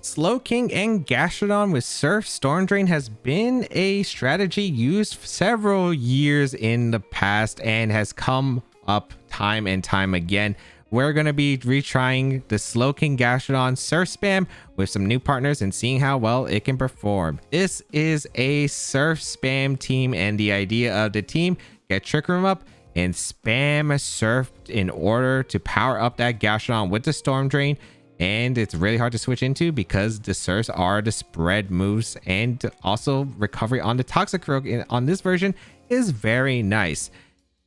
Slowking and Gastrodon with Surf Storm Drain has been a strategy used several years in the past and has come up time and time again. We're going to be retrying the Slowking Gastrodon Surf Spam with some new partners and seeing how well it can perform. This is a Surf Spam team, and the idea of the team: get Trick Room up and spam Surf in order to power up that Gastrodon with the Storm Drain. And it's really hard to switch into because the Surfs are the spread moves, and also recovery on the Toxicroak on this version is very nice.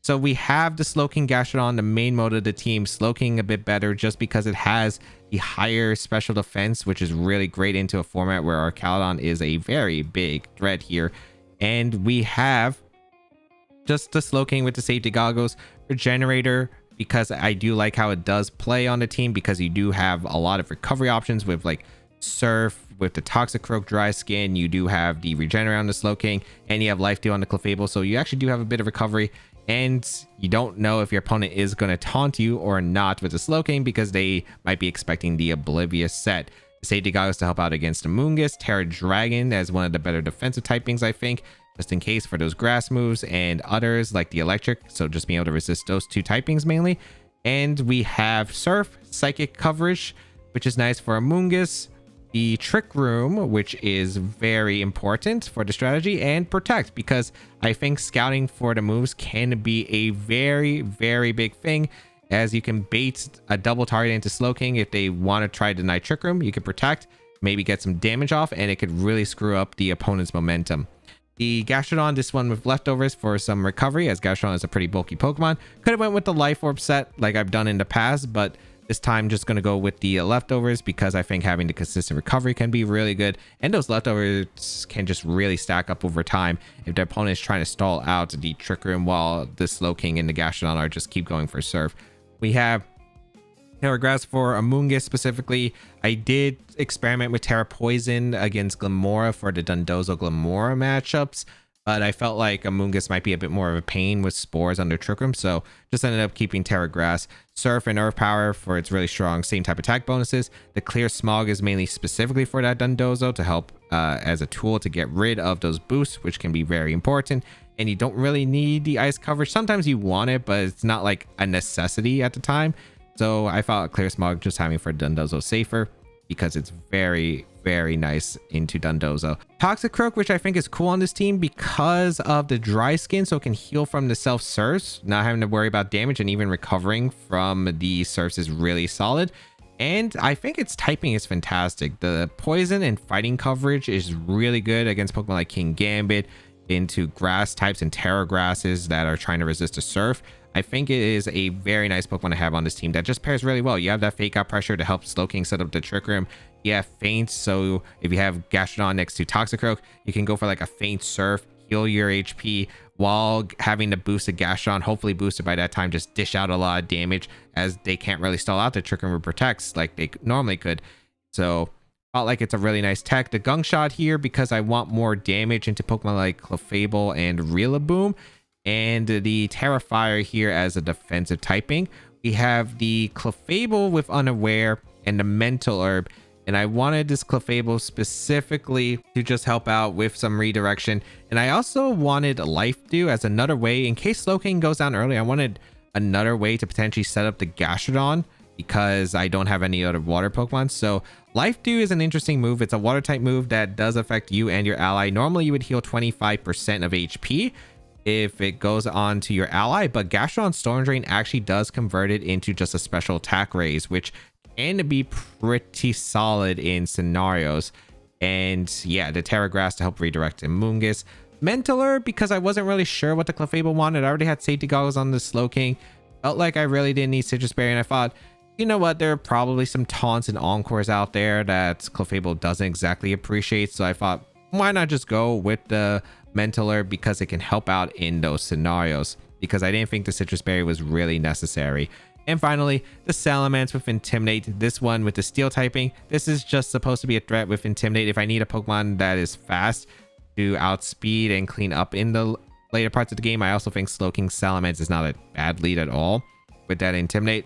So we have the Slowking Gastrodon, the main mode of the team. Slowking a bit better just because it has the higher special defense, which is really great into a format where our Caledon is a very big threat here. And we have just the Slowking with the safety goggles, Regenerator, because I do like how it does play on the team, because you do have a lot of recovery options with like Surf, with the Toxicroak dry skin. You do have the Regenerate on the Slowking, and you have Life Deal on the Clefable, so you actually do have a bit of recovery. And you don't know if your opponent is going to taunt you or not with the Slowking, because they might be expecting the Oblivious set. The safety goggles to help out against Amoonguss, Terra Dragon as one of the better defensive typings, I think, just in case for those grass moves, and others like the electric, so just being able to resist those two typings mainly. And we have Surf, Psychic coverage, which is nice for Amoonguss, the Trick Room, which is very important for the strategy, and Protect, because I think scouting for the moves can be a very, very big thing, as you can bait a double target into Slowking. If they want to try to deny Trick Room, you can Protect, maybe get some damage off, and it could really screw up the opponent's momentum. The Gastrodon, this one with leftovers for some recovery, as Gastrodon is a pretty bulky Pokemon. Could have went with the Life Orb set like I've done in the past, but this time just going to go with the leftovers, because I think having the consistent recovery can be really good, and those leftovers can just really stack up over time if their opponent is trying to stall out the Trick Room while the Slowking and the Gastrodon are just keep going for Surf. We have Terra Grass for Amoonguss specifically. I did experiment with Terra Poison against Glamora for the Dondozo Glamora matchups, but I felt like Amoonguss might be a bit more of a pain with spores under Trick Room, so just ended up keeping Terra Grass. Surf and Earth Power for its really strong same type attack bonuses. The Clear Smog is mainly specifically for that Dondozo to help as a tool to get rid of those boosts, which can be very important. And you don't really need the ice coverage. Sometimes you want it, but it's not like a necessity at the time. So I felt Clear Smog just having for Dondozo safer, because it's very, very nice into Dondozo. Toxicroak, which I think is cool on this team because of the dry skin, so it can heal from the self surfs, not having to worry about damage, and even recovering from the surfs is really solid. And I think its typing is fantastic. The poison and fighting coverage is really good against Pokemon like King Gambit, into grass types and Terra Grasses that are trying to resist a surf. I think it is a very nice Pokemon to have on this team that just pairs really well. You have that Fake Out Pressure to help Slowking set up the Trick Room. You have Feint, so if you have Gastrodon next to Toxicroak, you can go for like a Feint Surf, heal your HP while having the boosted Gastrodon, hopefully boosted by that time, just dish out a lot of damage, as they can't really stall out the Trick Room with Protects like they normally could. So felt like it's a really nice tech. The Gunk Shot here, because I want more damage into Pokemon like Clefable and Rillaboom, and the Terrifier here as a defensive typing. We have the Clefable with Unaware and the Mental Herb, and I wanted this Clefable specifically to just help out with some redirection. And I also wanted Life Dew as another way, in case Slowking goes down early, I wanted another way to potentially set up the Gastrodon, because I don't have any other water Pokemon. So Life Dew is an interesting move. It's a water type move that does affect you and your ally. Normally you would heal 25% of HP if it goes on to your ally, but Gastrodon Storm Drain actually does convert it into just a special attack raise, which can be pretty solid in scenarios. And yeah, the Terra Grass to help redirect Amoonguss. Mental Herb, because I wasn't really sure what the Clefable wanted. I already had safety goggles on the Slowking. Felt like I really didn't need Citrus Berry, and I thought, you know what, there are probably some taunts and encores out there that Clefable doesn't exactly appreciate. So I thought, why not just go with the Mental Herb, because it can help out in those scenarios, because I didn't think the Citrus Berry was really necessary. And finally, the Salamence with Intimidate. This one with the Steel typing. This is just supposed to be a threat with Intimidate. If I need a Pokemon that is fast to outspeed and clean up in the later parts of the game, I also think Slowking Salamence is not a bad lead at all. With that Intimidate,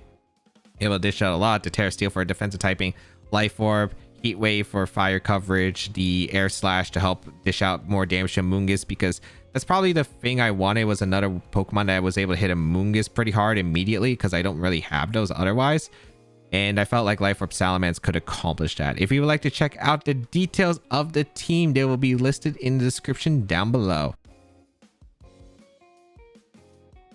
it will dish out a lot. The Terra Steel for a defensive typing. Life Orb, Heat Wave for fire coverage, the Air Slash to help dish out more damage to Mungus, because that's probably the thing I wanted, was another Pokemon that was able to hit a Mungus pretty hard immediately, because I don't really have those otherwise. And I felt like Life Orb Salamence could accomplish that. If you would like to check out the details of the team, they will be listed in the description down below.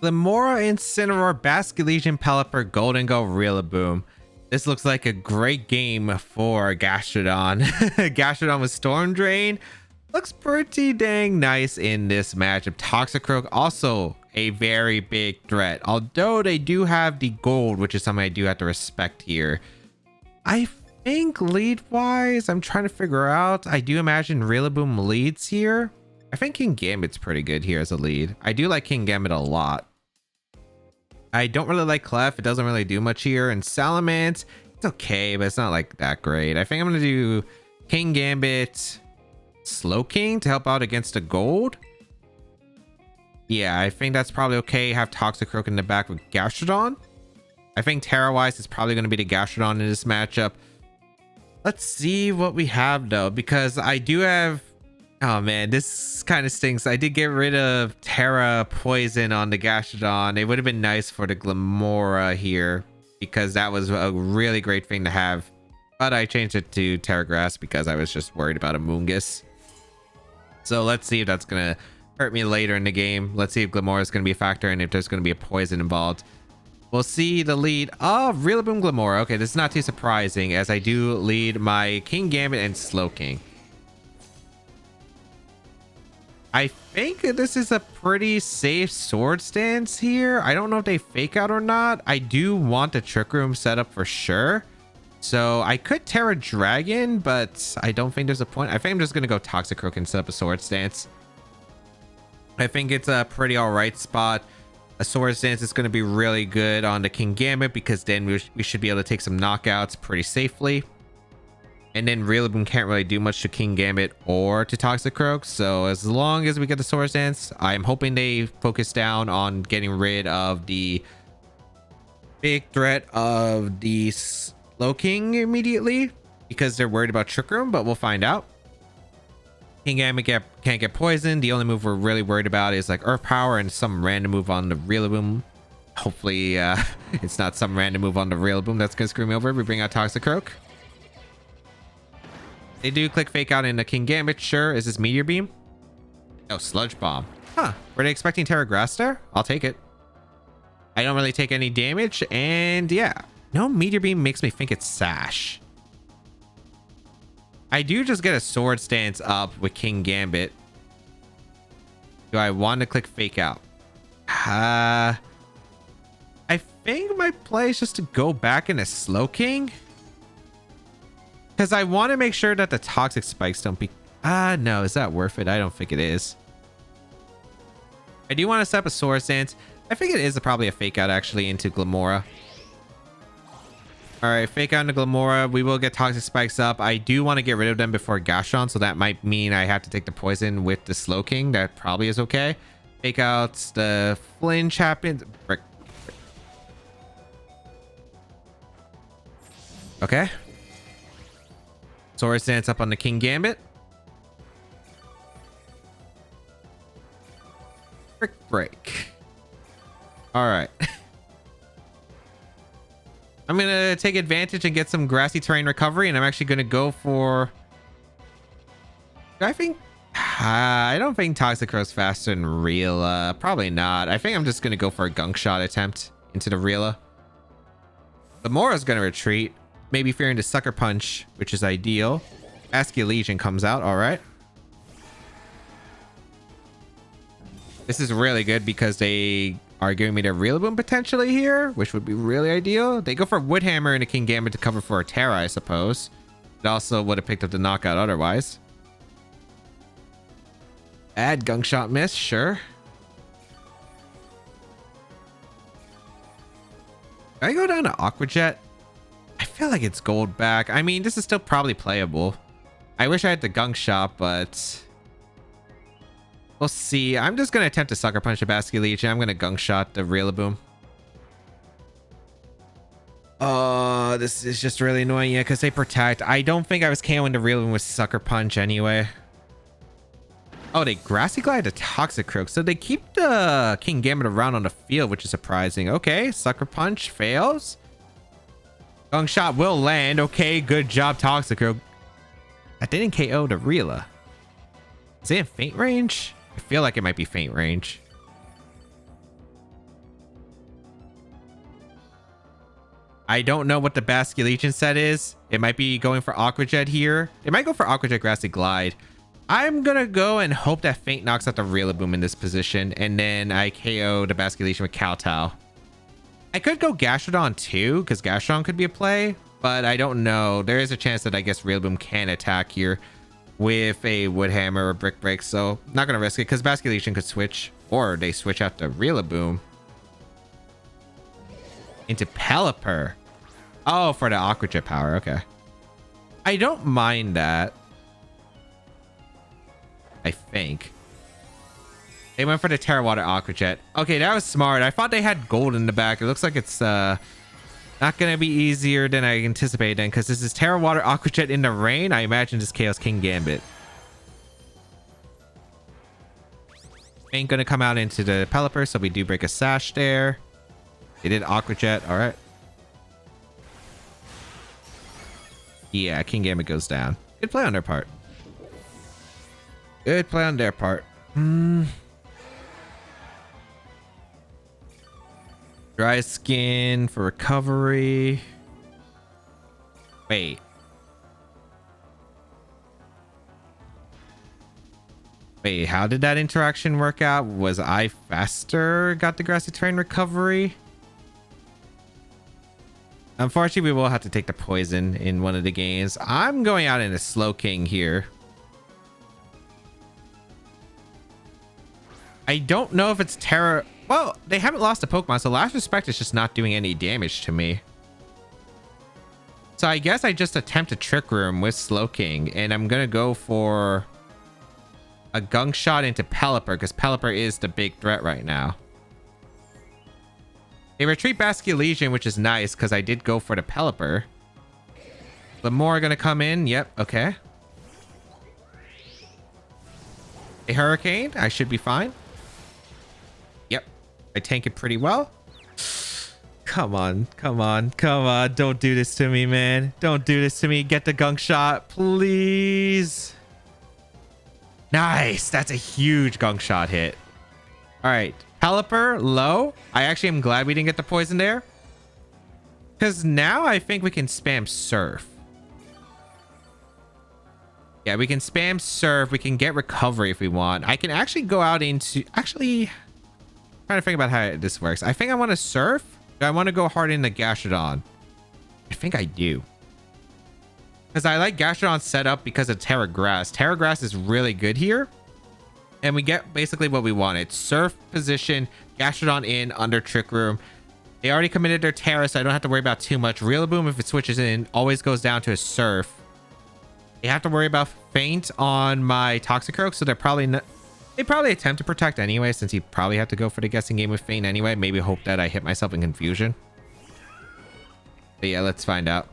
Glimmora, Incineroar, Basculegion, Pelipper, Golden Go, Rillaboom. This looks like a great game for Gastrodon. Gastrodon with Storm Drain looks pretty dang nice in this matchup. Toxicroak also a very big threat, although they do have the gold, which is something I do have to respect here. I think lead wise, I'm trying to figure out. I do imagine Rillaboom leads here. I think King Gambit's pretty good here as a lead. I do like King Gambit a lot. I don't really like Clef. It doesn't really do much here. And Salamence, it's okay, but it's not like that great. I think I'm going to do King Gambit, Slowking to help out against a gold. Yeah, I think that's probably okay. Have Toxicroak in the back with Gastrodon. I think Terra-wise is probably going to be the Gastrodon in this matchup. Let's see what we have, though, because I do have... Oh man, this kind of stinks. I did get rid of Terra Poison on the Gastrodon. It would have been nice for the Glimmora here, because that was a really great thing to have. But I changed it to Terra Grass because I was just worried about a Mungus. So let's see if that's going to hurt me later in the game. Let's see if Glimmora is going to be a factor and if there's going to be a poison involved. We'll see the lead of Rillaboom, Glimmora. Okay, this is not too surprising, as I do lead my King Gambit and Slowking. I think this is a pretty safe sword stance here. I don't know if they fake out or not. I do want the Trick Room set up for sure. So I could Terra Dragon, but I don't think there's a point. I think I'm just going to go Toxicroak and set up a sword stance. I think it's a pretty alright spot. A sword stance is going to be really good on the King Gambit, because then we should be able to take some knockouts pretty safely. And then Rillaboom can't really do much to King Gambit or to Toxicroak. So as long as we get the Sword Dance, I'm hoping they focus down on getting rid of the big threat of the Slowking immediately, because they're worried about Trick Room, but we'll find out. King Gambit can't get poisoned. The only move we're really worried about is like Earth Power and some random move on the Rillaboom. Hopefully it's not some random move on the Rillaboom that's going to screw me over. We bring out Toxicroak. They do click fake out in the King Gambit. Sure. Is this Meteor Beam? Oh, Sludge Bomb. Huh. Were they expecting Terra Grass there? I'll take it. I don't really take any damage. And yeah. No, Meteor Beam makes me think it's Sash. I do just get a sword stance up with King Gambit. Do I want to click fake out? I think my play is just to go back into Slowking. Because I want to make sure that the toxic spikes don't be... no. Is that worth it? I don't think it is. I do want to set up a sword stance. I think it is probably a fake out actually into Glimmora. All right, fake out into Glimmora. We will get toxic spikes up. I do want to get rid of them before Gastrodon, so that might mean I have to take the poison with the Slowking. That probably is okay. Fake out the flinch happens. Frick. Okay. Sword stance up on the King Gambit. Frick break. All right. I'm going to take advantage and get some grassy terrain recovery, and I'm actually going to go for... I think... I don't think Toxicroak's faster than Rila. Probably not. I think I'm just going to go for a gunk shot attempt into the Rila. Glimmора's going to retreat. Maybe fearing the Sucker Punch, which is ideal. Basculegion comes out. All right. This is really good because they are giving me the Rillaboom potentially here, which would be really ideal. They go for Wood Hammer and a King Gambit to cover for a Terra, I suppose. It also would have picked up the knockout otherwise. Add Gunk Shot miss, sure. Can I go down to Aqua Jet? I feel like it's gold back. I mean, this is still probably playable. I wish I had the Gunk Shot, but we'll see. I'm just going to attempt to Sucker Punch a Basculegion. I'm going to Gunk Shot the Rillaboom. Oh, this is just really annoying. Yeah, because they protect. I don't think I was KOing the Rillaboom with Sucker Punch anyway. Oh, they Grassy Glide to Toxicroak. So they keep the King Gambit around on the field, which is surprising. Okay, Sucker Punch fails. Gong Shot will land. Okay, good job, Toxicroak. I didn't KO the Rila. Is it in faint range? I feel like it might be faint range. I don't know what the Basculation set is. It might be going for Aqua Jet here. It might go for Aqua Jet Grassy Glide. I'm gonna go and hope that Faint knocks out the Rillaboom in this position, and then I KO the Basculation with Kowtow. I could go Gastrodon too, because Gastrodon could be a play, but I don't know. There is a chance that I guess Rillaboom can attack here with a Wood Hammer or Brick Break, so not gonna risk it because Basculation could switch, or they switch out the Rillaboom into Pelipper. Oh, for the Aqua Jet power. Okay. I don't mind that. I think. They went for the Terra Water Aqua Jet. Okay, that was smart. I thought they had gold in the back. It looks like it's not going to be easier than I anticipated then, because this is Terra Water Aqua Jet in the rain. I imagine this Chaos King Gambit ain't going to come out into the Pelipper, so we do break a Sash there. They did Aqua Jet. All right. Yeah, King Gambit goes down. Good play on their part. Good play on their part. Dry Skin for recovery. Wait. Wait, how did that interaction work out? Was I faster? Got the Grassy Terrain recovery? Unfortunately, we will have to take the poison in one of the games. I'm going out in a Slowking here. I don't know if it's Terra. Well, they haven't lost a Pokemon, so Last Respect is just not doing any damage to me. So I guess I just attempt a Trick Room with Slowking, and I'm going to go for a Gunk Shot into Pelipper, because Pelipper is the big threat right now. They retreat Basculation, which is nice because I did go for the Pelipper. Lemore gonna come in. Yep. Okay. A Hurricane. I should be fine. Yep. I tank it pretty well. Come on. Come on. Come on. Don't do this to me, man. Don't do this to me. Get the Gunk Shot, please. Nice. That's a huge Gunk Shot hit. All right. Pelipper low. I actually am glad we didn't get the poison there, because now I think we can spam Surf. Yeah, we can spam Surf. We can get recovery if we want. I can actually go out into trying to think about how this works. I think I want to Surf. Do I want to go hard into Gastrodon? I think I do, because I like Gastrodon setup because of Terra Grass. Terra Grass is really good here. And we get basically what we wanted. Surf position, Gastrodon in, under Trick Room. They already committed their Terra, so I don't have to worry about too much. Rillaboom, if it switches in, always goes down to a Surf. They have to worry about Faint on my Toxicroak, so they're probably not... They probably attempt to protect anyway, since he probably had to go for the guessing game with Faint anyway. Maybe hope that I hit myself in confusion. But yeah, let's find out.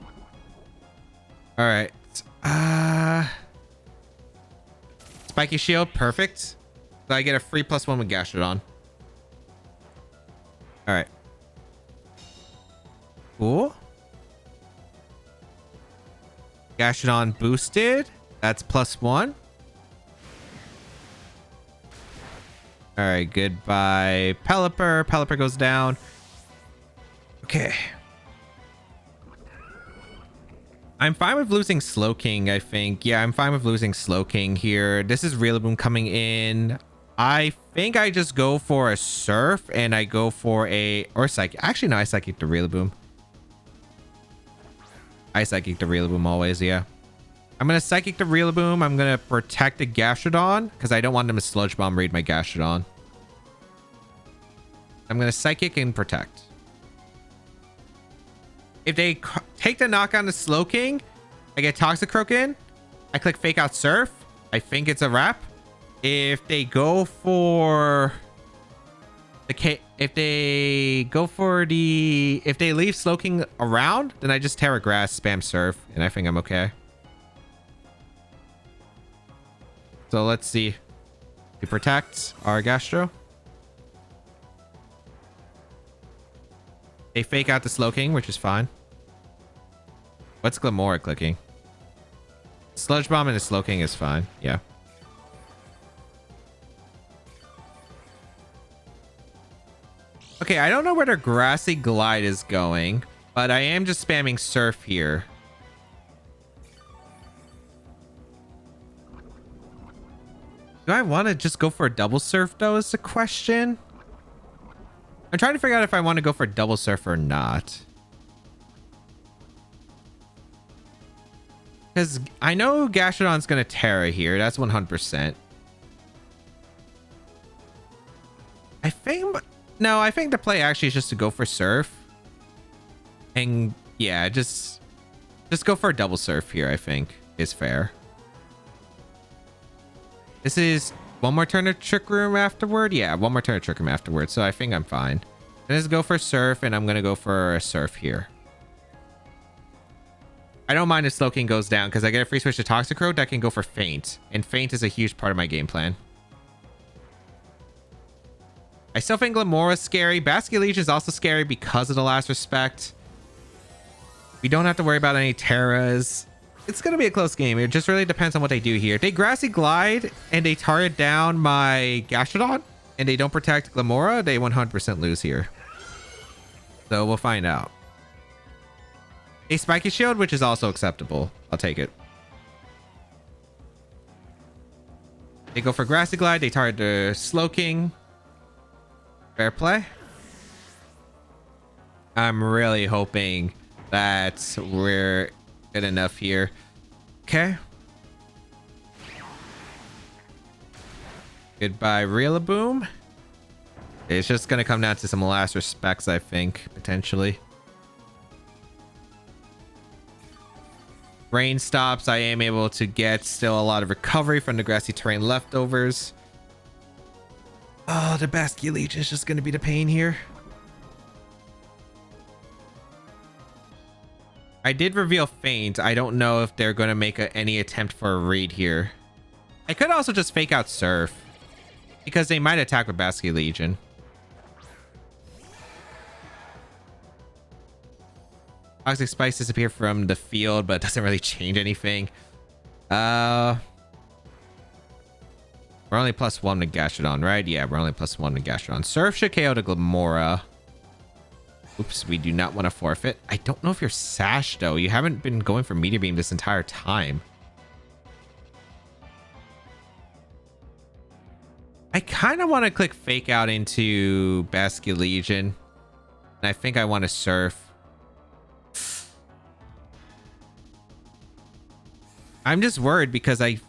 All right. Spiky Shield, perfect. So I get a free +1 with Gastrodon. All right. Cool. Gastrodon boosted. That's +1. All right. Goodbye, Pelipper. Pelipper goes down. Okay. I'm fine with losing Slowking, I think. Yeah, I'm fine with losing Slowking here. This is Rillaboom coming in. I think I just go for a Surf and I go for a... Or Psychic. Actually, no, I Psychic the Rillaboom. I Psychic the Rillaboom always, yeah. I'm going to Psychic the Rillaboom. I'm going to protect the Gastrodon because I don't want them to Sludge Bomb raid my Gastrodon. I'm going to Psychic and protect. If they take the knockdown to Slowking, I get Toxicroak in. I click Fake Out Surf. I think it's a wrap. If they go for if they go for the... If they leave Slowking around, then I just Terra Grass, spam Surf, and I think I'm okay. So let's see. We protect our Gastro. They fake out the Slowking, which is fine. What's Glamora clicking? Sludge Bomb and the Slowking is fine. Yeah. Okay, I don't know where their Grassy Glide is going, but I am just spamming Surf here. Do I want to just go for a double Surf, though, is the question? I'm trying to figure out if I want to go for a double Surf or not. Because I know Gastrodon's going to Terra here. That's 100%. I think... No, I think the play actually is just to go for Surf. And yeah, just go for a double Surf here, I think, is fair. This is one more turn of Trick Room afterward. Yeah, one more turn of Trick Room afterward. So I think I'm fine. Let's go for Surf, and I'm going to go for a Surf here. I don't mind if Slowking goes down because I get a free switch to Toxicroak that can go for Faint. And Faint is a huge part of my game plan. I still think Glamora is scary. Basculegion is also scary because of the Last Respect. We don't have to worry about any Terras. It's going to be a close game. It just really depends on what they do here. If they Grassy Glide and they target down my Gastrodon and they don't protect Glamora, they 100% lose here. So we'll find out. A Spiky Shield, which is also acceptable. I'll take it. They go for Grassy Glide. They target the Slowking. Fair play. I'm really hoping that we're good enough here. Okay. Goodbye, Rillaboom. It's just going to come down to some Last Respects, I think, potentially. Rain stops. I am able to get still a lot of recovery from the grassy terrain leftovers. Oh, the Basculegion is just going to be the pain here. I did reveal Faint. I don't know if they're going to make any attempt for a read here. I could also just fake out Surf, because they might attack with Basculegion. Toxic Spice disappear from the field, but it doesn't really change anything. We're only +1 to Gastrodon, right? Yeah, we're only +1 to Gastrodon. Surf should KO to Glamora. Oops, we do not want to forfeit. I don't know if you're Sash, though. You haven't been going for Meteor Beam this entire time. I kind of want to click Fake Out into Basculegion. And I think I want to Surf. I'm just worried because I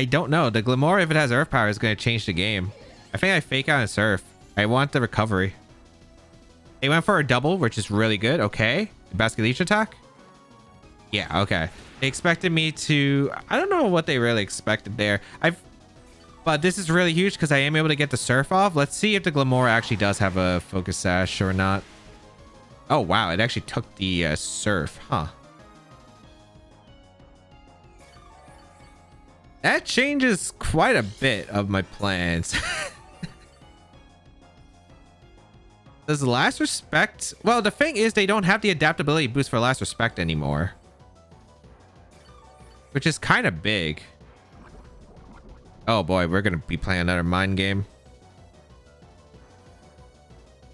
don't know. The Glamora, if it has Earth Power, is going to change the game. I think I Fake Out and Surf. I want the recovery. They went for a double, which is really good. Okay. Basculegion attack? Yeah, okay. They expected me to... I don't know what they really expected there. But this is really huge because I am able to get the Surf off. Let's see if the Glamora actually does have a Focus Sash or not. Oh, wow. It actually took the Surf. Huh. That changes quite a bit of my plans. Does Last Respect... Well, the thing is they don't have the adaptability boost for Last Respect anymore. Which is kind of big. Oh boy, we're going to be playing another mind game.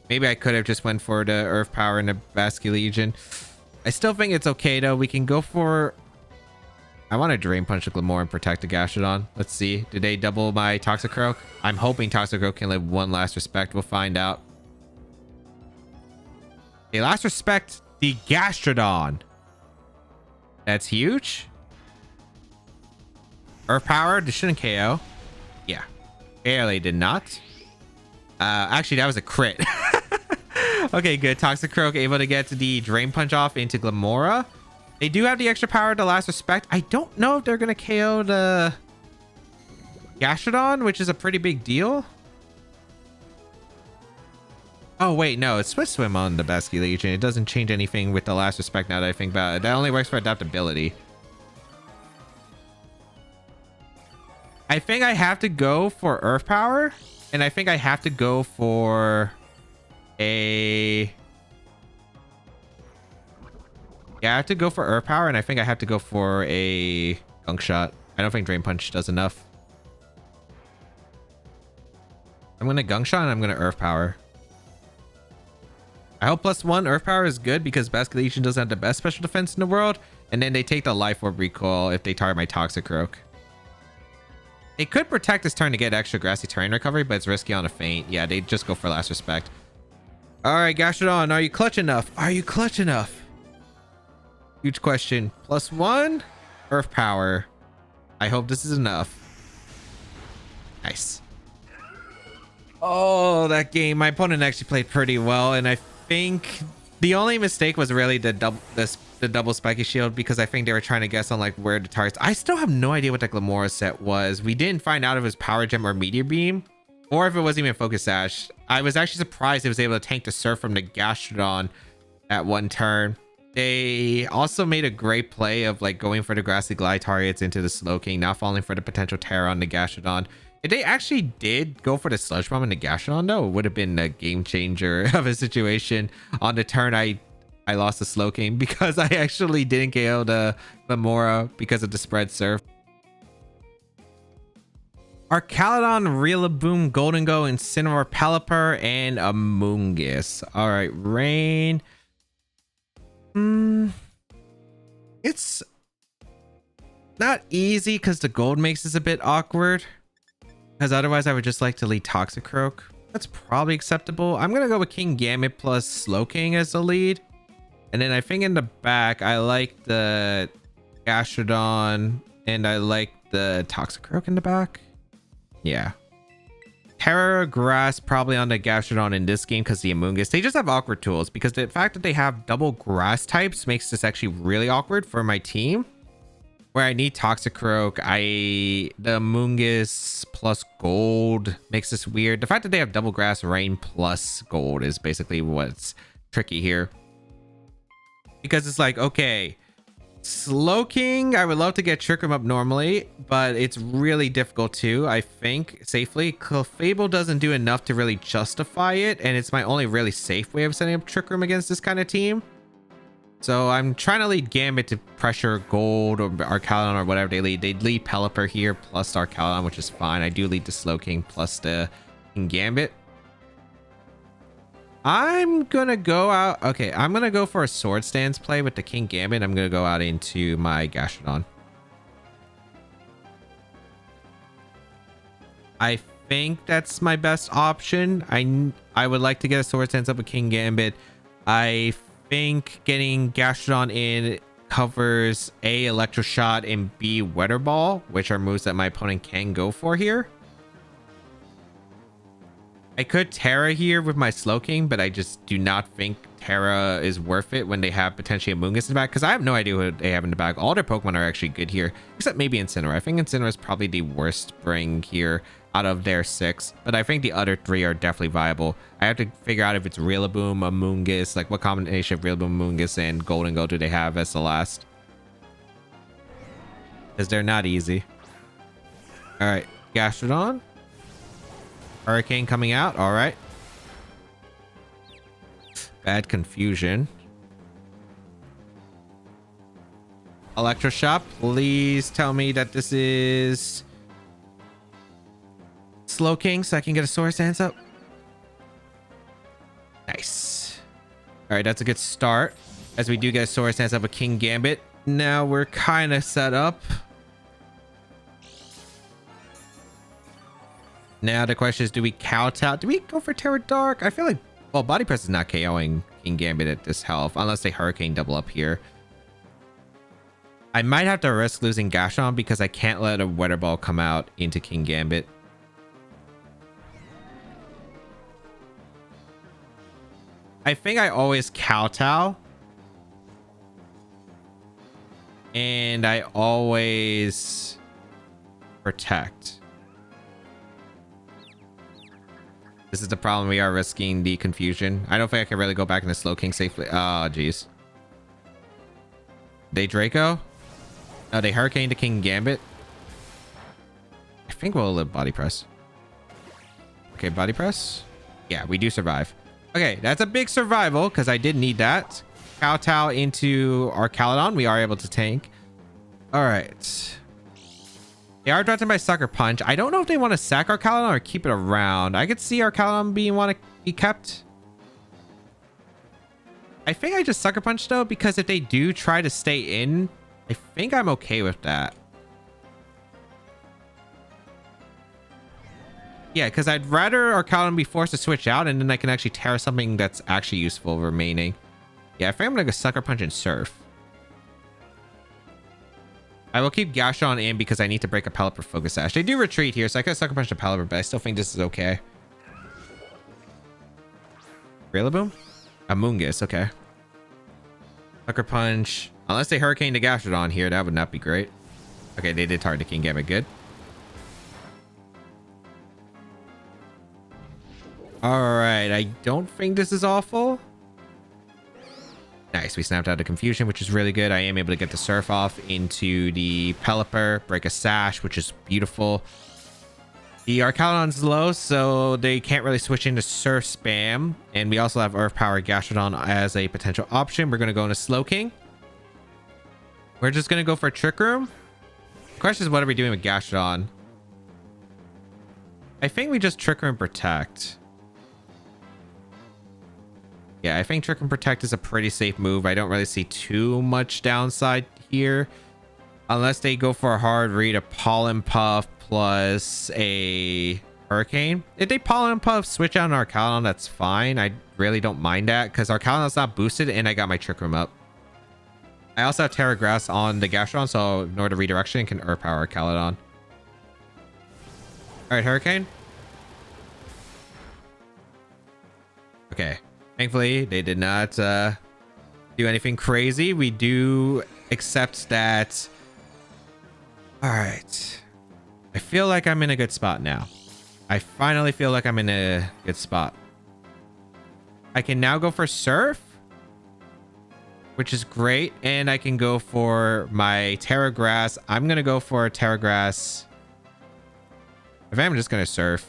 Maybe I could have just went for the Earth Power and the Basculegion. I still think it's okay though. We can go for... I want to Drain Punch the Glamora and protect the Gastrodon. Let's see. Did they double my Toxicroak? I'm hoping Toxicroak can live one Last Respect. We'll find out. Okay, Last Respect the Gastrodon. That's huge. Earth Power. This shouldn't KO. Yeah. Barely did not. Actually, that was a crit. Okay, good. Toxicroak able to get the Drain Punch off into Glamora. They do have the extra power to Last Respect. I don't know if they're going to KO the Gastrodon, which is a pretty big deal. Oh wait, no, it's Swift Swim on the Basque Legion. It doesn't change anything with the last respect now that I think about it. That only works for adaptability. I think I have to go for Earth Power, and I think I have to go for a... Yeah, I have to go for Earth Power, and I think I have to go for a Gunk Shot. I don't think Drain Punch does enough. I'm going to Gunk Shot, and I'm going to Earth Power. I hope +1 Earth Power is good because Basque Legion doesn't have the best special defense in the world, and then they take the Life Orb recoil if they target my Toxicroak. They could protect this turn to get extra grassy terrain recovery, but it's risky on a feint. Yeah, they just go for last respect. All right, Gastrodon, are you clutch enough? Are you clutch enough? Huge question. +1 Earth Power. I hope this is enough. Nice. Oh, that game. My opponent actually played pretty well, and I think the only mistake was really the double spiky shield, because I think they were trying to guess on like where the targets. I still have no idea what the Glamora set was. We didn't find out if it was Power Gem or Meteor Beam, or if it wasn't even Focus Sash. I was actually surprised it was able to tank the Surf from the Gastrodon at one turn. They also made a great play of like going for the Grassy Glide targets into the Slowking, not falling for the potential Terra on the Gastrodon. If they actually did go for the Sludge Bomb in the Gastrodon, though, it would have been a game changer of a situation. On the turn, I lost the Slowking because I actually didn't KO the Glamora because of the spread Surf. Archaludon, Rillaboom, Golden Go, Incineroar, Pelipper, and Amoonguss. All right, Rain. It's not easy because the gold makes this a bit awkward, because otherwise I would just like to lead Toxicroak. That's probably acceptable. I'm gonna go with King Gambit plus Slowking as the lead, and then I think in the back I like the Gastrodon and I like the Toxicroak in the back. Yeah, Terra Grass probably on the Gastrodon in this game because the Amoonguss. They just have awkward tools, because the fact that they have double grass types makes this actually really awkward for my team, where I need Toxicroak. The Amoonguss plus gold makes this weird. The fact that they have double grass, rain plus gold is basically what's tricky here, because it's like, okay, Slowking, I would love to get Trick Room up normally, but it's really difficult to, I think, safely. Clefable doesn't do enough to really justify it, and it's my only really safe way of setting up Trick Room against this kind of team. So I'm trying to lead Gambit to pressure Gold or Archaludon or whatever they lead. They lead Pelipper here plus Archaludon, which is fine. I do lead the Slowking plus the King Gambit. I'm gonna go out. Okay, I'm gonna go for a Sword Stance play with the King Gambit. I'm gonna go out into my Gastrodon. I think that's my best option. I would like to get a Sword Stance up with King Gambit. I think getting Gastrodon in covers A, Electro Shot, and B, Weather Ball, which are moves that my opponent can go for here. I could Terra here with my Slowking, but I just do not think Terra is worth it when they have potentially Amoonguss in the back, because I have no idea what they have in the back. All their Pokemon are actually good here, except maybe Incineroar. I think Incineroar is probably the worst bring here out of their 6, but I think the other 3 are definitely viable. I have to figure out if it's Rillaboom, Amoonguss, like what combination of Rillaboom, Amoonguss, and Golden Go do they have as the last, because they're not easy. All right, Gastrodon. Hurricane coming out. All right. Bad confusion. Electroshock, please tell me that this is Slowking so I can get a Sword Stance up. Nice. All right, that's a good start, as we do get a Sword Stance up with King Gambit. Now we're kind of set up. Now the question is, do we kowtow? Do we go for Terra Dark? I feel like, well, Body Press is not KOing King Gambit at this health, unless they Hurricane double up here. I might have to risk losing Gastrodon because I can't let a Weather Ball come out into King Gambit. I think I always kowtow. And I always protect. This is the problem. We are risking the confusion. I don't think I can really go back into Slowking safely. Oh, jeez. They Draco? No, they Hurricane to King Gambit. I think we'll live Body Press. Okay, Body Press. Yeah, we do survive. Okay, that's a big survival because I did need that. Kowtow into our Caledon. We are able to tank. All right. They are threatened by Sucker Punch. I don't know if they want to sack our Caledon or keep it around. I could see our Caledon being want to be kept. I think I just Sucker Punch though, because if they do try to stay in, I think I'm okay with that. Yeah, because I'd rather our Caledon be forced to switch out and then I can actually tear something that's actually useful remaining. Yeah, I think I'm going to go Sucker Punch and Surf. I will keep Gastrodon in because I need to break a Pelipper Focus Sash. They do retreat here, so I could Sucker Punch the Pelipper, but I still think this is okay. Rillaboom? Amoonguss, okay. Sucker Punch. Unless they Hurricane the Gastrodon here, that would not be great. Okay, they did target King Gambit, good. Alright, I don't think this is awful. Nice, we snapped out of confusion, which is really good. I am able to get the Surf off into the Pelipper, break a Sash, which is beautiful. The Arcalon's low, so they can't really switch into Surf spam. And we also have Earth Power Gastrodon as a potential option. We're going to go into Slowking. We're just going to go for Trick Room. The question is, what are we doing with Gastrodon? I think we just Trick Room Protect. Yeah, I think Trick and Protect is a pretty safe move. I don't really see too much downside here. Unless they go for a hard read, a Pollen Puff plus a Hurricane. If they Pollen Puff, switch out an Arcalon, that's fine. I really don't mind that because Arcalon's not boosted and I got my Trick Room up. I also have Terra Grass on the Gastrodon, so in order to redirection, it can Earth Power Caledon. Alright, Hurricane. Okay. Thankfully, they did not do anything crazy. We do accept that. All right. I feel like I'm in a good spot now. I finally feel like I'm in a good spot. I can now go for Surf, which is great. And I can go for my Terra Grass. I'm going to go for Terra Grass. If I'm just going to Surf.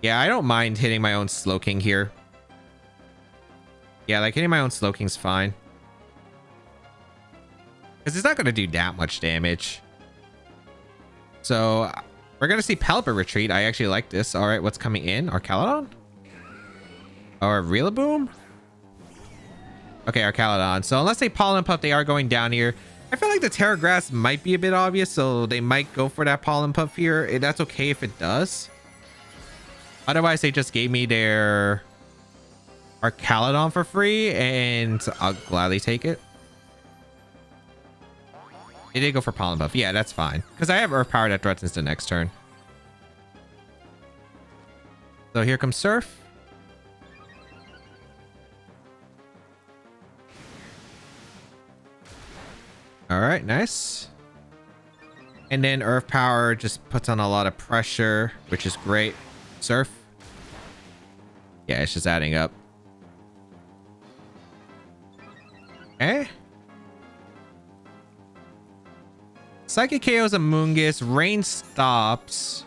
Yeah, I don't mind hitting my own Slowking here. Yeah, like hitting my own Slowking's fine. Because it's not going to do that much damage. So, we're going to see Pelipper retreat. I actually like this. All right, what's coming in? Arcalon? Or Rillaboom? Okay, Arcalon. So, unless they Pollen Puff, they are going down here. I feel like the Terra Grass might be a bit obvious, so they might go for that Pollen Puff here. That's okay if it does. Otherwise, they just gave me their Arcalon for free, and I'll gladly take it. They did go for Pollen Puff. Yeah, that's fine. Because I have Earth Power that threatens the next turn. So here comes Surf. Alright, nice. And then Earth Power just puts on a lot of pressure, which is great. Surf. Yeah, it's just adding up. Okay. Psychic KO's Amoonguss. Rain stops.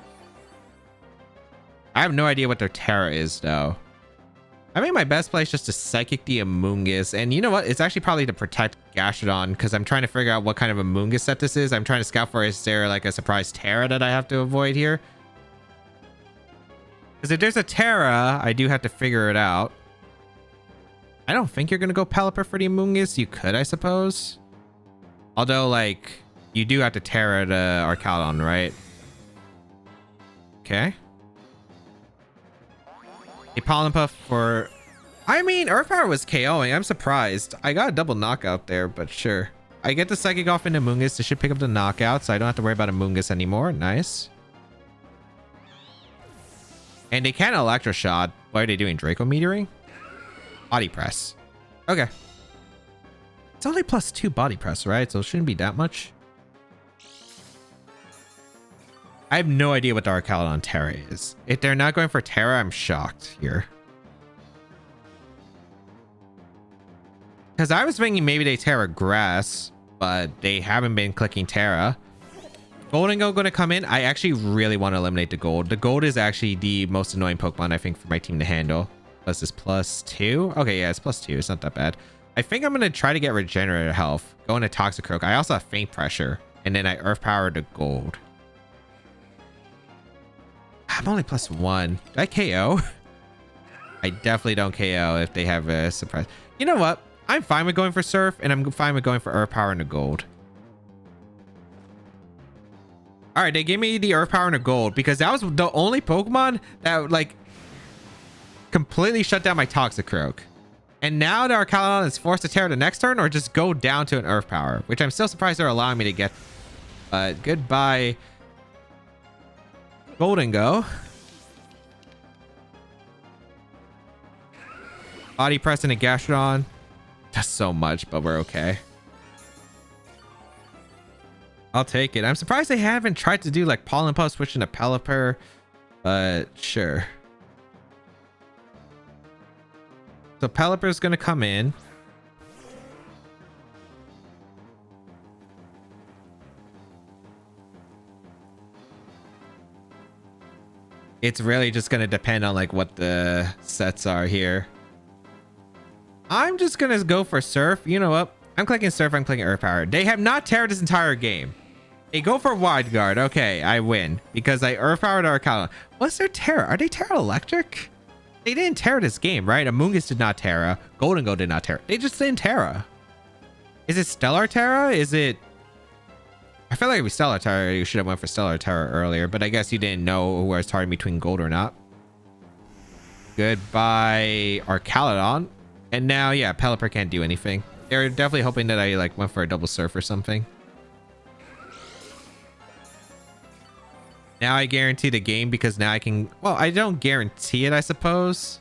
I have no idea what their Terra is, though. I think my best play is just to Psychic the Amoonguss. And you know what? It's actually probably to protect Gastrodon, because I'm trying to figure out what kind of Amoonguss set this is. I'm trying to scout for, is there like a surprise Terra that I have to avoid here? Because if there's a Terra, I do have to figure it out. I don't think you're going to go Pelipper for the Amoonguss. You could, I suppose. Although, like, you do have to Terra the Arcalon, right? Okay. A Pollen Puff for... I mean, Earth Power was KOing. I'm surprised. I got a double knockout there, but sure. I get the Psychic off into Amoonguss. This should pick up the knockout, so I don't have to worry about Amoonguss anymore. Nice. And they can Electroshock. What are they doing? Draco Meteoring? Body Press. Okay. It's only +2 Body Press, right? So it shouldn't be that much. I have no idea what the Archaludon Terra is. If they're not going for Terra, I'm shocked here. Because I was thinking maybe they Terra Grass, but they haven't been clicking Terra. Golden Go going to come in. I actually really want to eliminate the gold. The gold is actually the most annoying Pokemon, I think, for my team to handle. Plus this +2. Okay, yeah, it's +2. It's not that bad. I think I'm going to try to get regenerative health. Go into Toxicroak. I also have Faint Pressure. And then I Earth Power the gold. I'm only +1. Do I KO? I definitely don't KO if they have a surprise. You know what? I'm fine with going for Surf, and I'm fine with going for Earth Power and the gold. All right, they gave me the Earth Power and the gold because that was the only Pokemon that like completely shut down my Toxicroak. And now the Archaludon is forced to Terra the next turn or just go down to an Earth Power, which I'm still surprised they're allowing me to get. But goodbye, Golden Go. Body Press into Gastrodon. Does so much, but we're okay. I'll take it. I'm surprised they haven't tried to do like Pollen Puff switching to Pelipper, but sure. So Pelipper is going to come in. It's really just going to depend on like what the sets are here. I'm just going to go for Surf. You know what? I'm clicking Surf. I'm clicking Earth Power. They have not Terra this entire game. They go for Wide Guard. Okay, I win because I Earth Powered Archaludon. What's their Terra? Are they Terra Electric? They didn't Terra this game, right? Amoonguss did not Terra. Golden Go did not Terra. They just didn't Terra. Is it Stellar Terra? Is it... I feel like it was Stellar Terra. You should have went for Stellar Terra earlier, but I guess you didn't know who I was targeting between gold or not. Goodbye, Archaludon. And now, yeah, Pelipper can't do anything. They're definitely hoping that I like went for a double Surf or something. Now I guarantee the game because now I can... Well, I don't guarantee it, I suppose.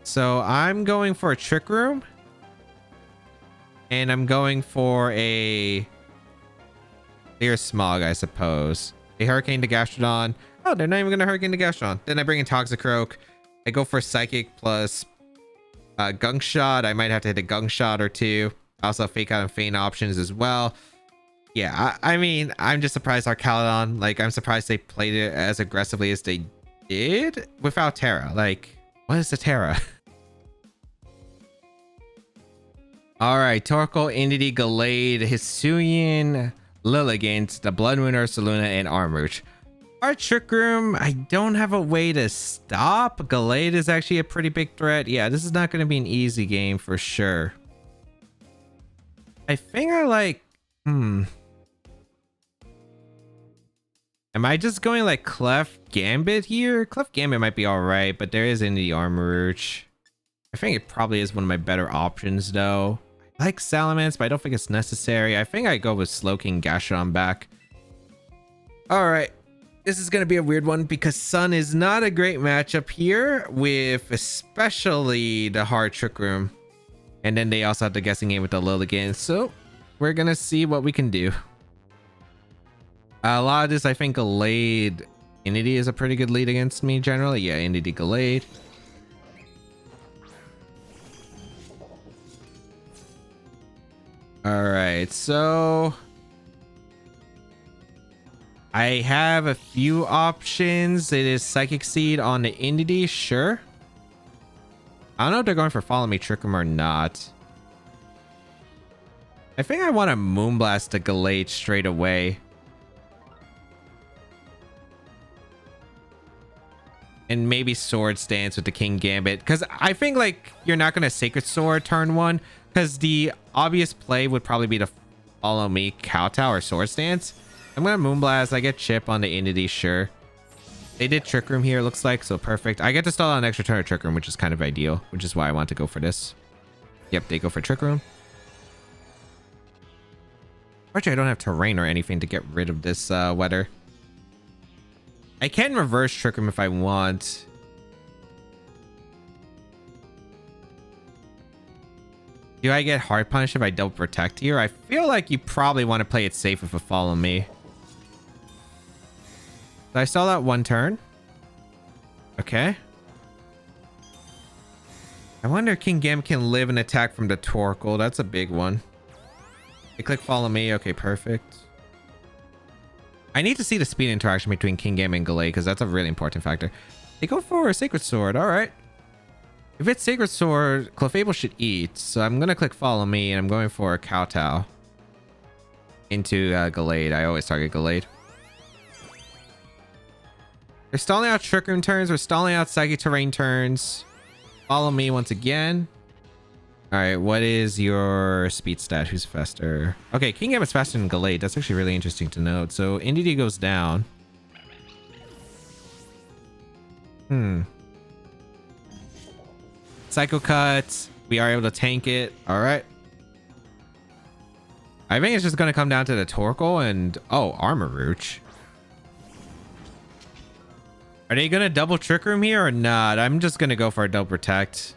So I'm going for a Trick Room. And I'm going for a Clear Smog, I suppose. A Hurricane to Gastrodon. Oh, they're not even going to Hurricane to Gastrodon. Then I bring in Toxicroak. I go for Psychic plus Gunk Shot. I might have to hit a Gunk Shot or two. I also have Fake Out and Feint options as well. Yeah, I mean, I'm just surprised Archaludon. Like, I'm surprised they played it as aggressively as they did without Terra. Like, what is the Terra? All right, Torkoal, Entity, Gallade, Hisuian, Lilligant, the Bloodmoon, Ursaluna, and Armrouge. Our Trick Room, I don't have a way to stop. Gallade is actually a pretty big threat. Yeah, this is not going to be an easy game for sure. I think I like... Am I just going like Clef Gambit here? Clef Gambit might be all right, but there is Entity Armrouge. I think it probably is one of my better options though. I like Salamence, but I don't think it's necessary. I think I go with Slowking Gastrodon back. All right. This is going to be a weird one because Sun is not a great matchup here with especially the hard Trick Room. And then they also have the guessing game with the Lilligant. So we're going to see what we can do. A lot of this, I think Gallade Entity is a pretty good lead against me generally. Yeah, Entity Gallade. All right, so I have a few options. It is Psychic Seed on the Entity, sure. I don't know if they're going for Follow Me Trick Room or not. I think I want to Moonblast the Gallade straight away. And maybe Sword Stance with the King Gambit. Because I think like you're not going to Sacred Sword turn one. Because the obvious play would probably be to Follow Me Kowtow or Sword Stance. I'm going to Moonblast. I get Chip on the Entity, sure. They did Trick Room here, it looks like. So perfect. I get to stall on an extra turn of Trick Room, which is kind of ideal. Which is why I want to go for this. Yep, they go for Trick Room. Fortunately, I don't have terrain or anything to get rid of this weather. I can reverse Trick Room if I want. Do I get hard punch if I double protect here? I feel like you probably want to play it safe if you follow me. So I saw that one turn. Okay. I wonder if King Gambit can live an attack from the Torkoal. That's a big one. They click follow me. Okay, perfect. I need to see the speed interaction between King Gambit and Gallade because that's a really important factor. They go for a Sacred Sword. All right. If it's Sacred Sword, Clefable should eat. So I'm going to click follow me and I'm going for a Kowtow into Gallade. I always target Gallade. We're stalling out Trick Room turns. We're stalling out Psychic Terrain turns. Follow me once again. All right, what is your speed stat? Who's faster? Okay, King Gambit's faster than Gallade. That's actually really interesting to note. So NDD goes down. Psycho Cut. We are able to tank it. All right. I think it's just going to come down to the Torkoal and... Oh, Armor Rouge. Are they going to double Trick Room here or not? I'm just going to go for a double protect.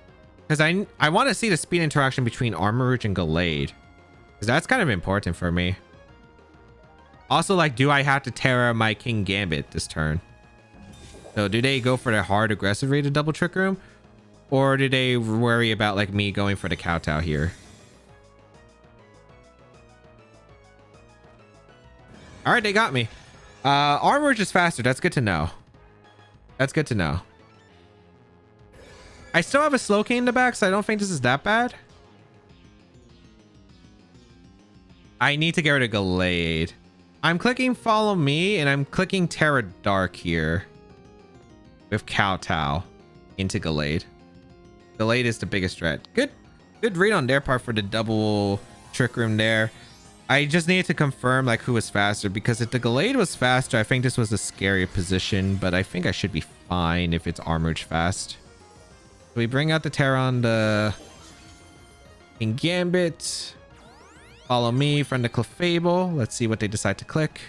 Because I want to see the speed interaction between Armor Rouge and Gallade. Because that's kind of important for me. Also, like, do I have to Terra my King Gambit this turn? So do they go for the hard aggressive rated double Trick Room? Or do they worry about like me going for the Kowtow here? All right, they got me. Armor Rouge is faster. That's good to know. That's good to know. I still have a Slowking in the back, so I don't think this is that bad. I need to get rid of Gallade. I'm clicking follow me and I'm clicking Terra Dark here with Kowtow into Gallade. Gallade is the biggest threat. Good read on their part for the double Trick Room there. I just needed to confirm like who was faster, because if the Gallade was faster, I think this was a scary position, but I think I should be fine if it's Armor Rouge fast. So we bring out the Terra on the King Gambit. Follow me from the Clefable. Let's see what they decide to click.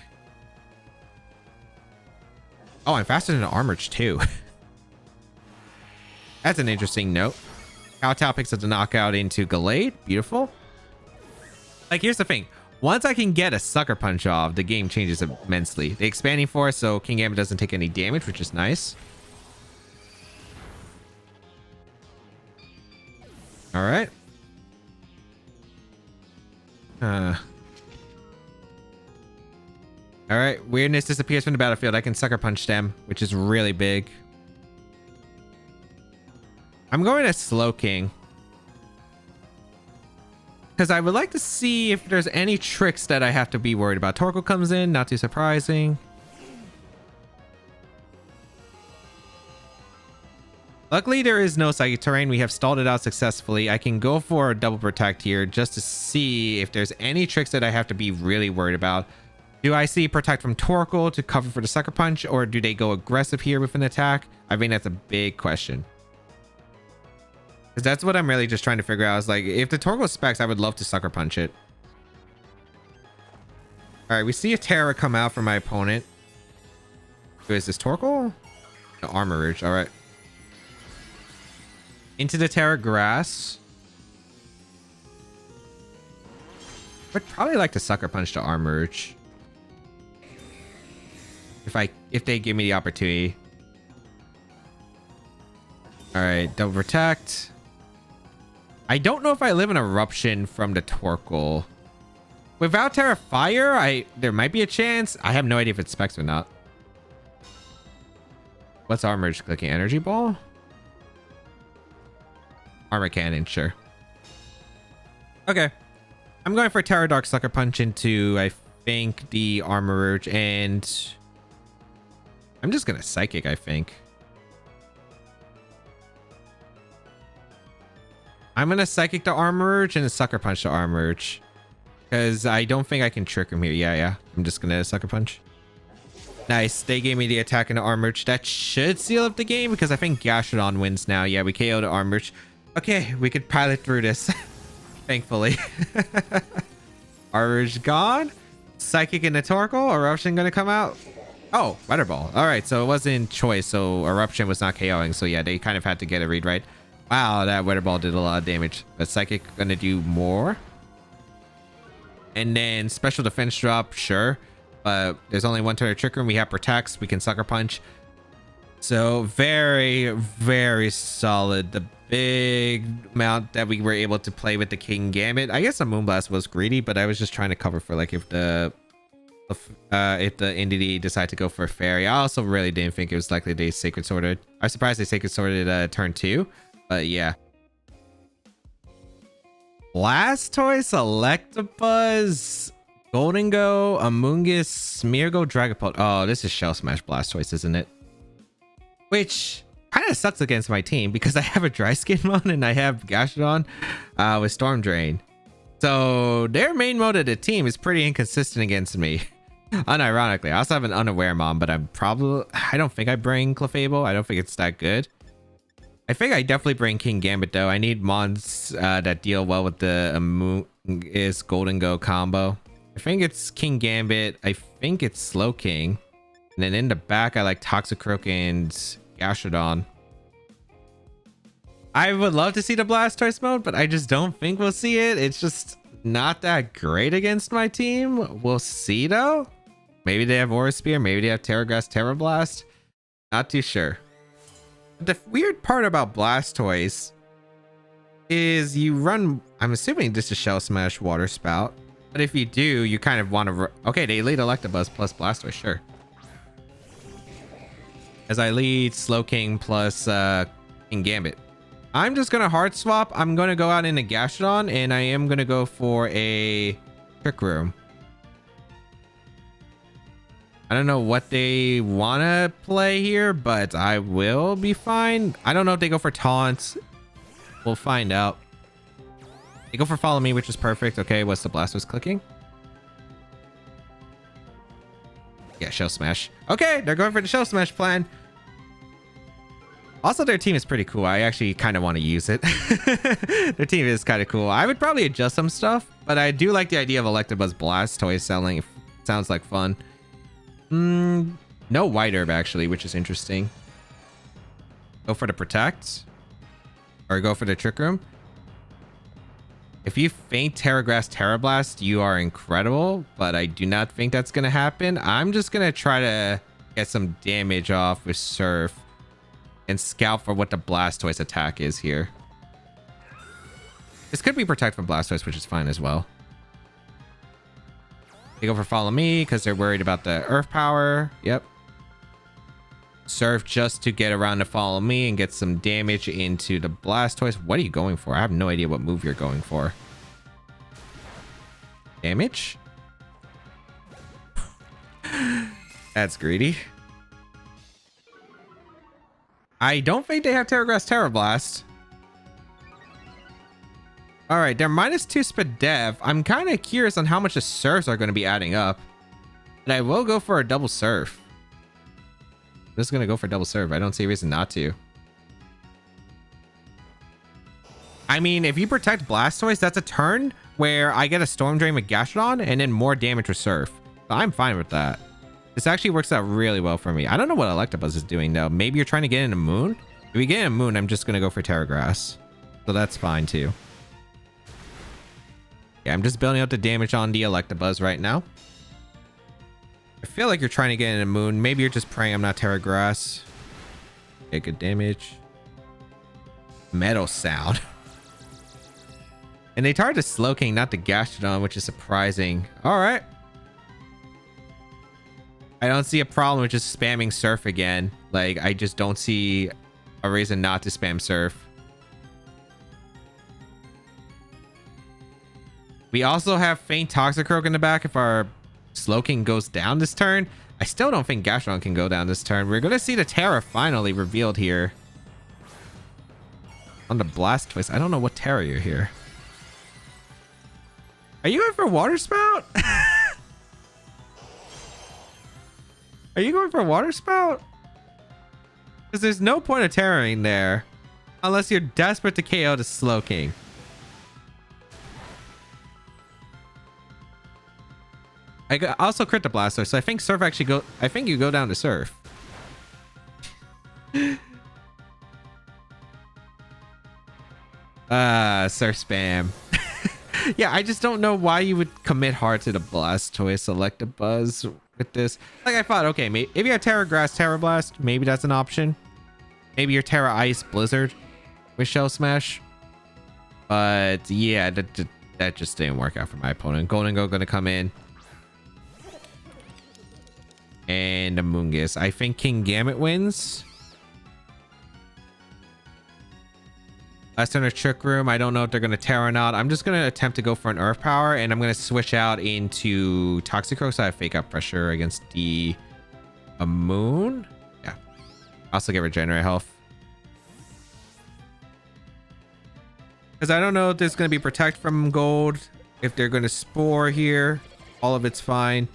Oh, I'm faster than the Armor Rouge too. That's an interesting note. Kowtow picks up the knockout into Gallade. Beautiful. Like, here's the thing. Once I can get a Sucker Punch off, the game changes immensely. The Expanding Force, so King Gambit doesn't take any damage, which is nice. All right. All right. Weirdness disappears from the battlefield. I can Sucker Punch them, which is really big. I'm going to Slowking. Because I would like to see if there's any tricks that I have to be worried about. Torkoal comes in, not too surprising. Luckily, there is no Psychic Terrain. We have stalled it out successfully. I can go for a double protect here just to see if there's any tricks that I have to be really worried about. Do I see protect from Torkoal to cover for the Sucker Punch, or do they go aggressive here with an attack? I think that's a big question. Because that's what I'm really just trying to figure out. Is like, if the Torkoal specs, I would love to Sucker Punch it. All right, we see a Terra come out from my opponent. Who is this, Torkoal? No, Armor Rouge. All right. Into the Terra Grass. Would probably like to Sucker Punch the Armor Rouge. If they give me the opportunity. All right, double protect. I don't know if I live an Eruption from the Torkoal. Without Terra Fire, there might be a chance. I have no idea if it's specs or not. What's Armor Rouge clicking? Energy Ball? Armor Cannon, sure. Okay. I'm going for Terra Dark Sucker Punch into, I think, the Armor Rouge, and I'm just gonna Psychic, I think. I'm gonna Psychic the Armor Rouge and a Sucker Punch the Armor Rouge. Because I don't think I can trick him here. Yeah. I'm just gonna Sucker Punch. Nice. They gave me the attack and the Armor Rouge. That should seal up the game because I think Gastrodon wins now. Yeah, we KO'd the Armor Rouge. Okay, we could pilot through this. Thankfully. Armor Rouge gone. Psychic and the Torkoal. Eruption gonna come out. Oh, Weather Ball. All right, so it wasn't choice. So Eruption was not KOing. So yeah, they kind of had to get a read right. Wow, that Weather Ball did a lot of damage. But Psychic gonna do more. And then special defense drop, sure. But there's only one turn of Trick Room. We have Protects. We can Sucker Punch. So very, very solid. The big amount that we were able to play with the King Gambit. I guess the Moonblast was greedy, but I was just trying to cover for like if the entity decide to go for a fairy. I also really didn't think it was likely they Sacred Sworded. I was surprised they Sacred Sworded turn 2, but yeah. Blastoise, Electabuzz, Golden Go, Amoonguss, Smeargle, Dragapult. Oh, this is Shell Smash Blastoise, isn't it? Which kind of sucks against my team because I have a Dry Skin mode and I have Gastrodon with Storm Drain. So their main mode of the team is pretty inconsistent against me. Unironically, I also have an Unaware Mom, but I don't think I bring Clefable. I don't think it's that good. I think I definitely bring King Gambit though. I need mons that deal well with the Amoonguss Golden Go combo. I think it's King Gambit. I think it's Slowking. And then in the back, I like Toxicroak and Gastrodon. I would love to see the Blastoise mode, but I just don't think we'll see it. It's just not that great against my team. We'll see though. Maybe they have Aura Spear. Maybe they have Terra Grass, Terra Blast. Not too sure. The weird part about Blastoise is you run... I'm assuming this is Shell Smash Water Spout. But if you do, you kind of want to... Okay, they lead Electabuzz plus Blastoise, sure. As I lead Slowking plus King Gambit. I'm just going to hard swap. I'm going to go out into Gastrodon, and I am going to go for a Trick Room. I don't know what they want to play here, but I will be fine. I don't know if they go for taunts. We'll find out. They go for Follow Me, which is perfect. Okay, what's the Blastoise clicking? Yeah, Shell Smash. Okay, they're going for the Shell Smash plan. Also, their team is pretty cool. I actually kind of want to use it. Their team is kind of cool. I would probably adjust some stuff, but I do like the idea of Electabuzz Blastoise selling. It sounds like fun. No White Herb, actually, which is interesting. Go for the Protect. Or go for the Trick Room. If you feint Terra Grass, Terra Blast, you are incredible, but I do not think that's going to happen. I'm just going to try to get some damage off with Surf and scout for what the Blastoise attack is here. This could be Protect from Blastoise, which is fine as well. They go for Follow Me because they're worried about the Earth Power. Yep. Surf just to get around to Follow Me and get some damage into the Blastoise. What are you going for? I have no idea what move you're going for. Damage? That's greedy. I don't think they have Terra Grass, Terra Blast. All right, they're -2 Spadef. I'm kind of curious on how much the Surfs are going to be adding up. But I will go for a double Surf. I'm just going to go for double Surf. I don't see a reason not to. I mean, if you protect Blastoise, that's a turn where I get a Storm Drain with Gastrodon and then more damage with Surf. So I'm fine with that. This actually works out really well for me. I don't know what Electabuzz is doing though. Maybe you're trying to get into Moon? If we get into Moon, I'm just going to go for Terra Grass. So that's fine too. Yeah, I'm just building up the damage on the Electabuzz right now. I feel like you're trying to get into Moon. Maybe you're just praying I'm not Terra Grass. Okay, good damage. Metal Sound. And they target the Slowking, not the Gastrodon, which is surprising. All right. I don't see a problem with just spamming Surf again. Like, I just don't see a reason not to spam Surf. We also have Feint Toxicroak in the back if our Slowking goes down this turn. I still don't think Gastrodon can go down this turn. We're going to see the Terra finally revealed here. On the Blastoise. I don't know what Terra you're here. Are you going for Water Spout? Are you going for Water Spout? Because there's no point of Terraing there. Unless you're desperate to KO the Slowking. I also crit the Blastoise, so I think Surf actually go... I think you go down to Surf. Surf spam. Yeah, I just don't know why you would commit hard to the Blastoise select a buzz with this. Like I thought, okay, maybe if you have Terra Grass, Terra Blast, maybe that's an option. Maybe your Terra Ice Blizzard with Shell Smash. But yeah, that just didn't work out for my opponent. Golden Go gonna come in. And the Moongus. I think King Gambit wins. Last turn of Trick Room. I don't know if they're going to Terra or not. I'm just going to attempt to go for an Earth Power. And I'm going to switch out into Toxicroak. So I have Fake Out Pressure against the Moon. Yeah. Also get Regenerate Health. Because I don't know if there's going to be Protect from Gold. If they're going to Spore here. All of it's fine.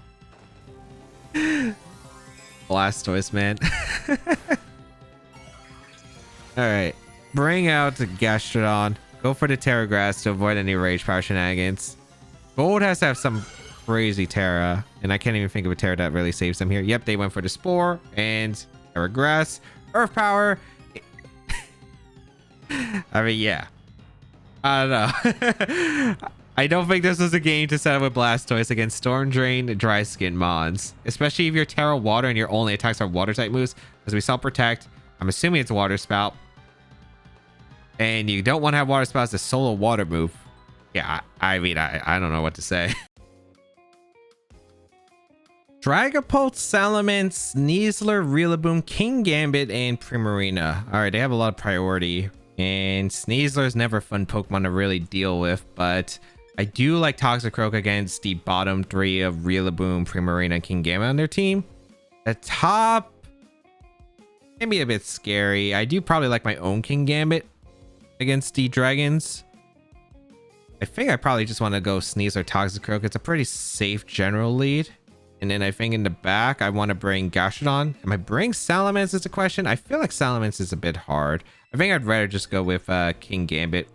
Blastoise, man. Alright. Bring out Gastrodon. Go for the Terra Grass to avoid any Rage Power shenanigans. Gold has to have some crazy Terra. And I can't even think of a Terra that really saves them here. Yep, they went for the Spore and Terra Grass. Earth Power. I mean, yeah. I don't know. I don't think this was a game to set up with Blastoise against Storm Drain, Dry Skin Mons. Especially if you're Terra Water and your only attacks are Water type moves. Because we saw Protect. I'm assuming it's Water Spout. And you don't want to have Water Spout as a solo water move. Yeah, I mean, I don't know what to say. Dragapult, Salamence, Sneasler, Rillaboom, King Gambit, and Primarina. Alright, they have a lot of priority. And Sneasler is never a fun Pokemon to really deal with. But I do like Toxicroak against the bottom three of Rillaboom, Primarina, and King Gambit on their team. The top can be a bit scary. I do probably like my own King Gambit against the Dragons. I think I probably just want to go Sneasler, Toxicroak. It's a pretty safe general lead. And then I think in the back, I want to bring Gastrodon. Am I bring Salamence is the question? I feel like Salamence is a bit hard. I think I'd rather just go with King Gambit.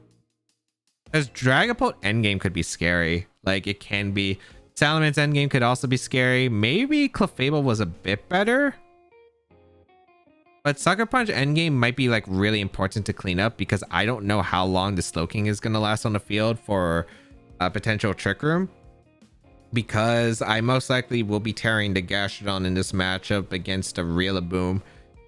Because Dragapult endgame could be scary. Like, it can be. Salamence endgame could also be scary. Maybe Clefable was a bit better. But Sucker Punch endgame might be like really important to clean up because I don't know how long the Slowking is going to last on the field for a potential Trick Room. Because I most likely will be tearing the Gastrodon in this matchup against a Rillaboom.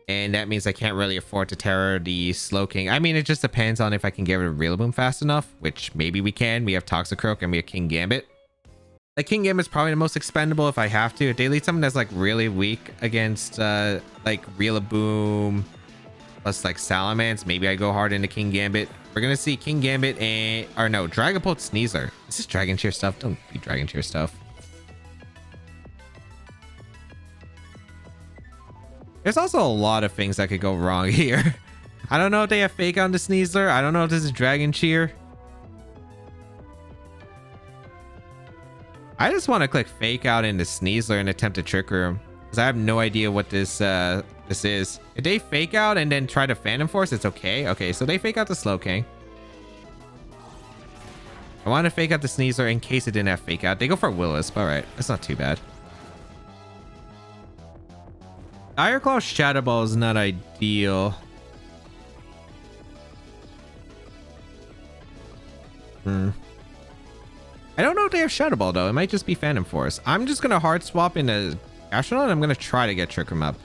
And that means I can't really afford to tear the Slowking. I mean, it just depends on if I can get rid of Rillaboom fast enough, which maybe we can. We have Toxicroak and we have King Gambit. Like, King Gambit is probably the most expendable if I have to. If they lead something that's like really weak against like Rillaboom plus like Salamence, maybe I go hard into King Gambit. We're gonna see King Gambit and or no, Dragapult Sneasler. Is this Dragon Cheer stuff? Don't be Dragon Cheer stuff. There's also a lot of things that could go wrong here. I don't know if they have Fake on the Sneasler. I don't know if this is Dragon Cheer. I just want to click Fake Out into Sneasler and attempt a Trick Room. Because I have no idea what this is. If they Fake Out and then try to Phantom Force, it's okay. Okay, so they Fake Out the Slowking. I want to Fake Out the Sneasler in case it didn't have Fake Out. They go for Willis. Alright, that's not too bad. Iron Claw Shadow Ball is not ideal. I don't know if they have Shadow Ball though. It might just be Phantom Force. I'm just gonna hard swap into Gastrodon. I'm gonna try to get Trick Room up.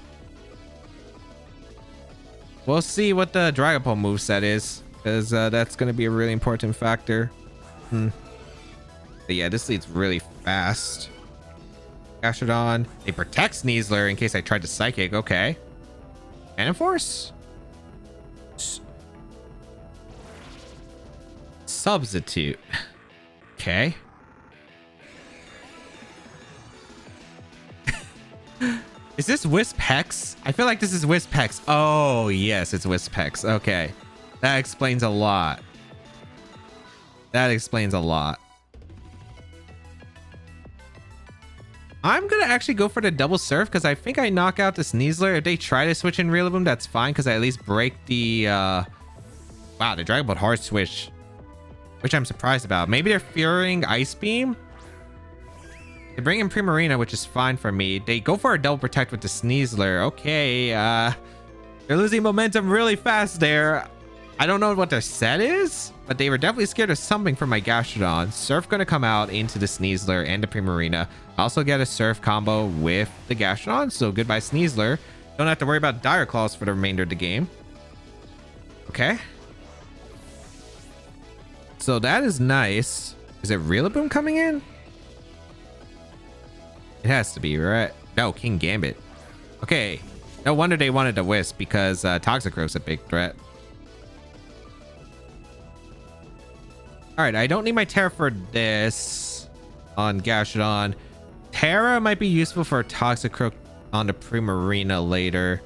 We'll see what the Dragapult moveset is, because that's gonna be a really important factor. But yeah, this leads really fast. Gastrodon. They protect Sneasler in case I tried to Psychic. Okay. Phantom Force. Substitute. Okay. Is this Wisp Hex? I feel like this is Wisp Hex. Oh, yes, it's Wisp Hex. Okay. That explains a lot. That explains a lot. I'm going to actually go for the double surf because I think I knock out the Sneasler. If they try to switch in Rillaboom, that's fine because I at least break the... Wow, the Dragapult hard switch. Which I'm surprised about. Maybe they're fearing Ice Beam? They bring in Primarina, which is fine for me. They go for a double protect with the Sneasler. Okay, they're losing momentum really fast there. I don't know what their set is, but they were definitely scared of something from my Gastrodon. Surf gonna come out into the Sneasler and the Primarina. I also get a Surf combo with the Gastrodon, so goodbye Sneasler. Don't have to worry about Dire Claws for the remainder of the game. Okay. So that is nice. Is it Rillaboom coming in? It has to be, right? No, King Gambit. Okay. No wonder they wanted to Wisp because Toxicroak's a big threat. All right, I don't need my Terra for this on Gastrodon. Terra might be useful for Toxicroak on the Primarina later.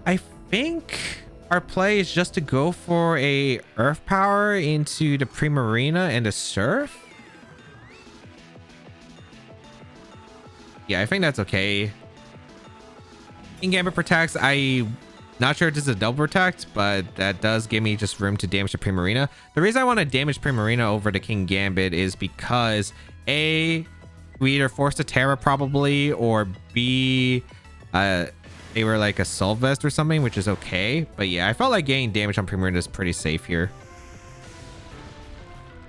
I think our play is just to go for a Earth Power into the Primarina and the Surf. Yeah, I think that's okay. King Gambit protects. I'm not sure if this is a double protect, but that does give me just room to damage the Primarina. The reason I want to damage Primarina over the King Gambit is because A, we either forced a Terra probably, or B, they were like a Soul Vest or something, which is okay. But yeah, I felt like getting damage on Primarina is pretty safe here.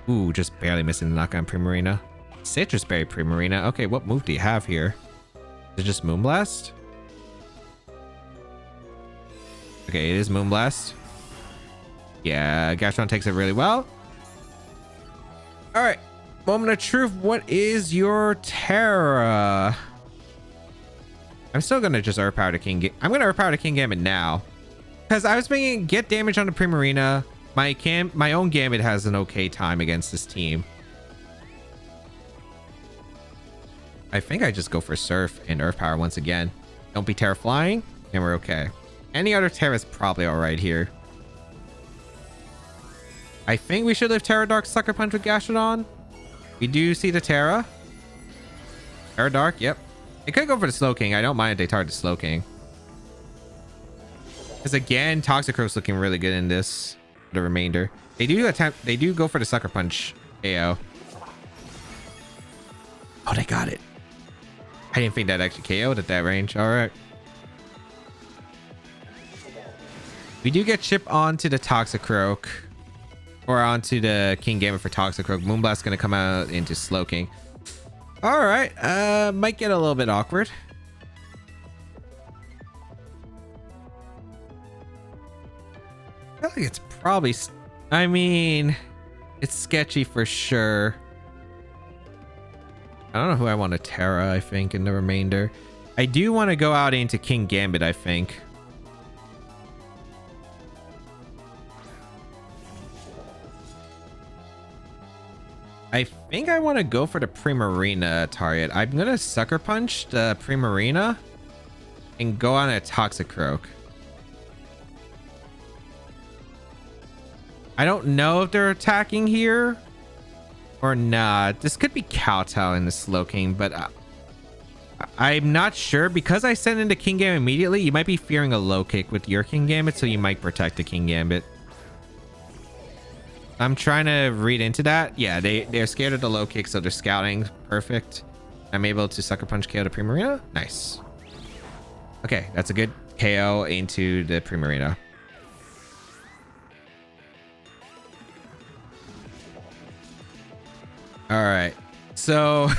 Ooh, just barely missing the knock on Primarina. Citrus Berry Primarina. Okay, what move do you have here? Is it just Moonblast? Okay, it is Moonblast. Yeah, Gastrodon takes it really well. All right, moment of truth. What is your Terra? I'm still gonna just Earth Power to King. I'm gonna Earth Power to King Gambit now, because I was thinking get damage on the Primarina. My own Gambit has an okay time against this team. I think I just go for Surf and Earth Power once again. Don't be Terra Flying, and we're okay. Any other Terra is probably all right here. I think we should live Terra Dark Sucker Punch with Gastrodon. We do see the Terra. Terra Dark, yep. It could go for the Slowking. I don't mind if they target the Slowking. Because again, Toxicroak's looking really good in this. The remainder. They do go for the Sucker Punch KO. Oh, they got it. I didn't think that actually KO'd at that range. All right. We do get chip onto the Toxicroak, or onto the King Gambit for Toxicroak. Moonblast's gonna come out into Slowking. All right, might get a little bit awkward. I feel like it's probably, I mean, it's sketchy for sure. I don't know who I want to Terra, I think, in the remainder. I do want to go out into King Gambit, I think. I think I want to go for the Primarina target. I'm going to Sucker Punch the Primarina and go on a Toxicroak. I don't know if they're attacking here or not. This could be Kowtow in the Slowking, but I'm not sure. Because I sent into King Gambit immediately, you might be fearing a low kick with your King Gambit, so you might protect the King Gambit. I'm trying to read into that. Yeah, they're scared of the low kick, so they're scouting. Perfect. I'm able to Sucker Punch KO the Primarina. Nice. Okay, that's a good KO into the Primarina. All right, so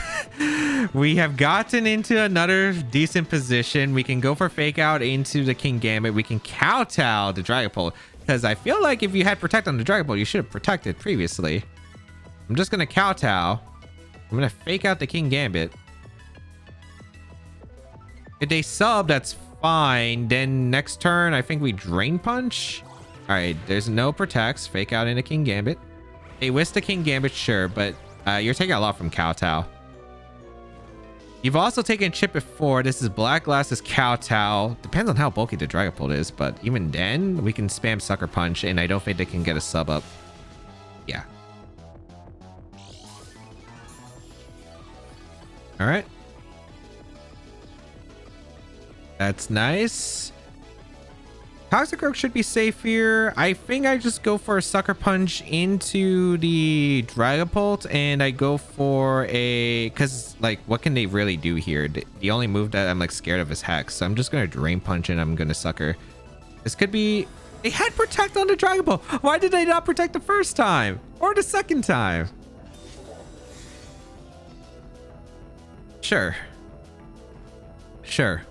we have gotten into another decent position. We can go for Fake Out into the King Gambit. We can Kowtow the Dragapult, because I feel like if you had Protect on the Dragapult, you should have protected previously. I'm just going to Kowtow. I'm going to Fake Out the King Gambit. If they sub, that's fine. Then next turn, I think we Drain Punch. All right, there's no Protects. Fake Out into King Gambit. They Whisk the King Gambit, sure, but you're taking a lot from Kowtow. You've also taken chip before. This is Black Glass's Kowtow. Depends on how bulky the Dragapult is, but even then, we can spam Sucker Punch, and I don't think they can get a sub up. Yeah. All right. That's nice. Toxicroak should be safe here. I think I just go for a Sucker Punch into the Dragapult, and I go for a, because like what can they really do here? The only move that I'm like scared of is Hex, so I'm just gonna Drain Punch and I'm gonna Sucker. This could be They had protect on the Dragon Ball. Why did they not protect the first time or the second time? Sure. Sure.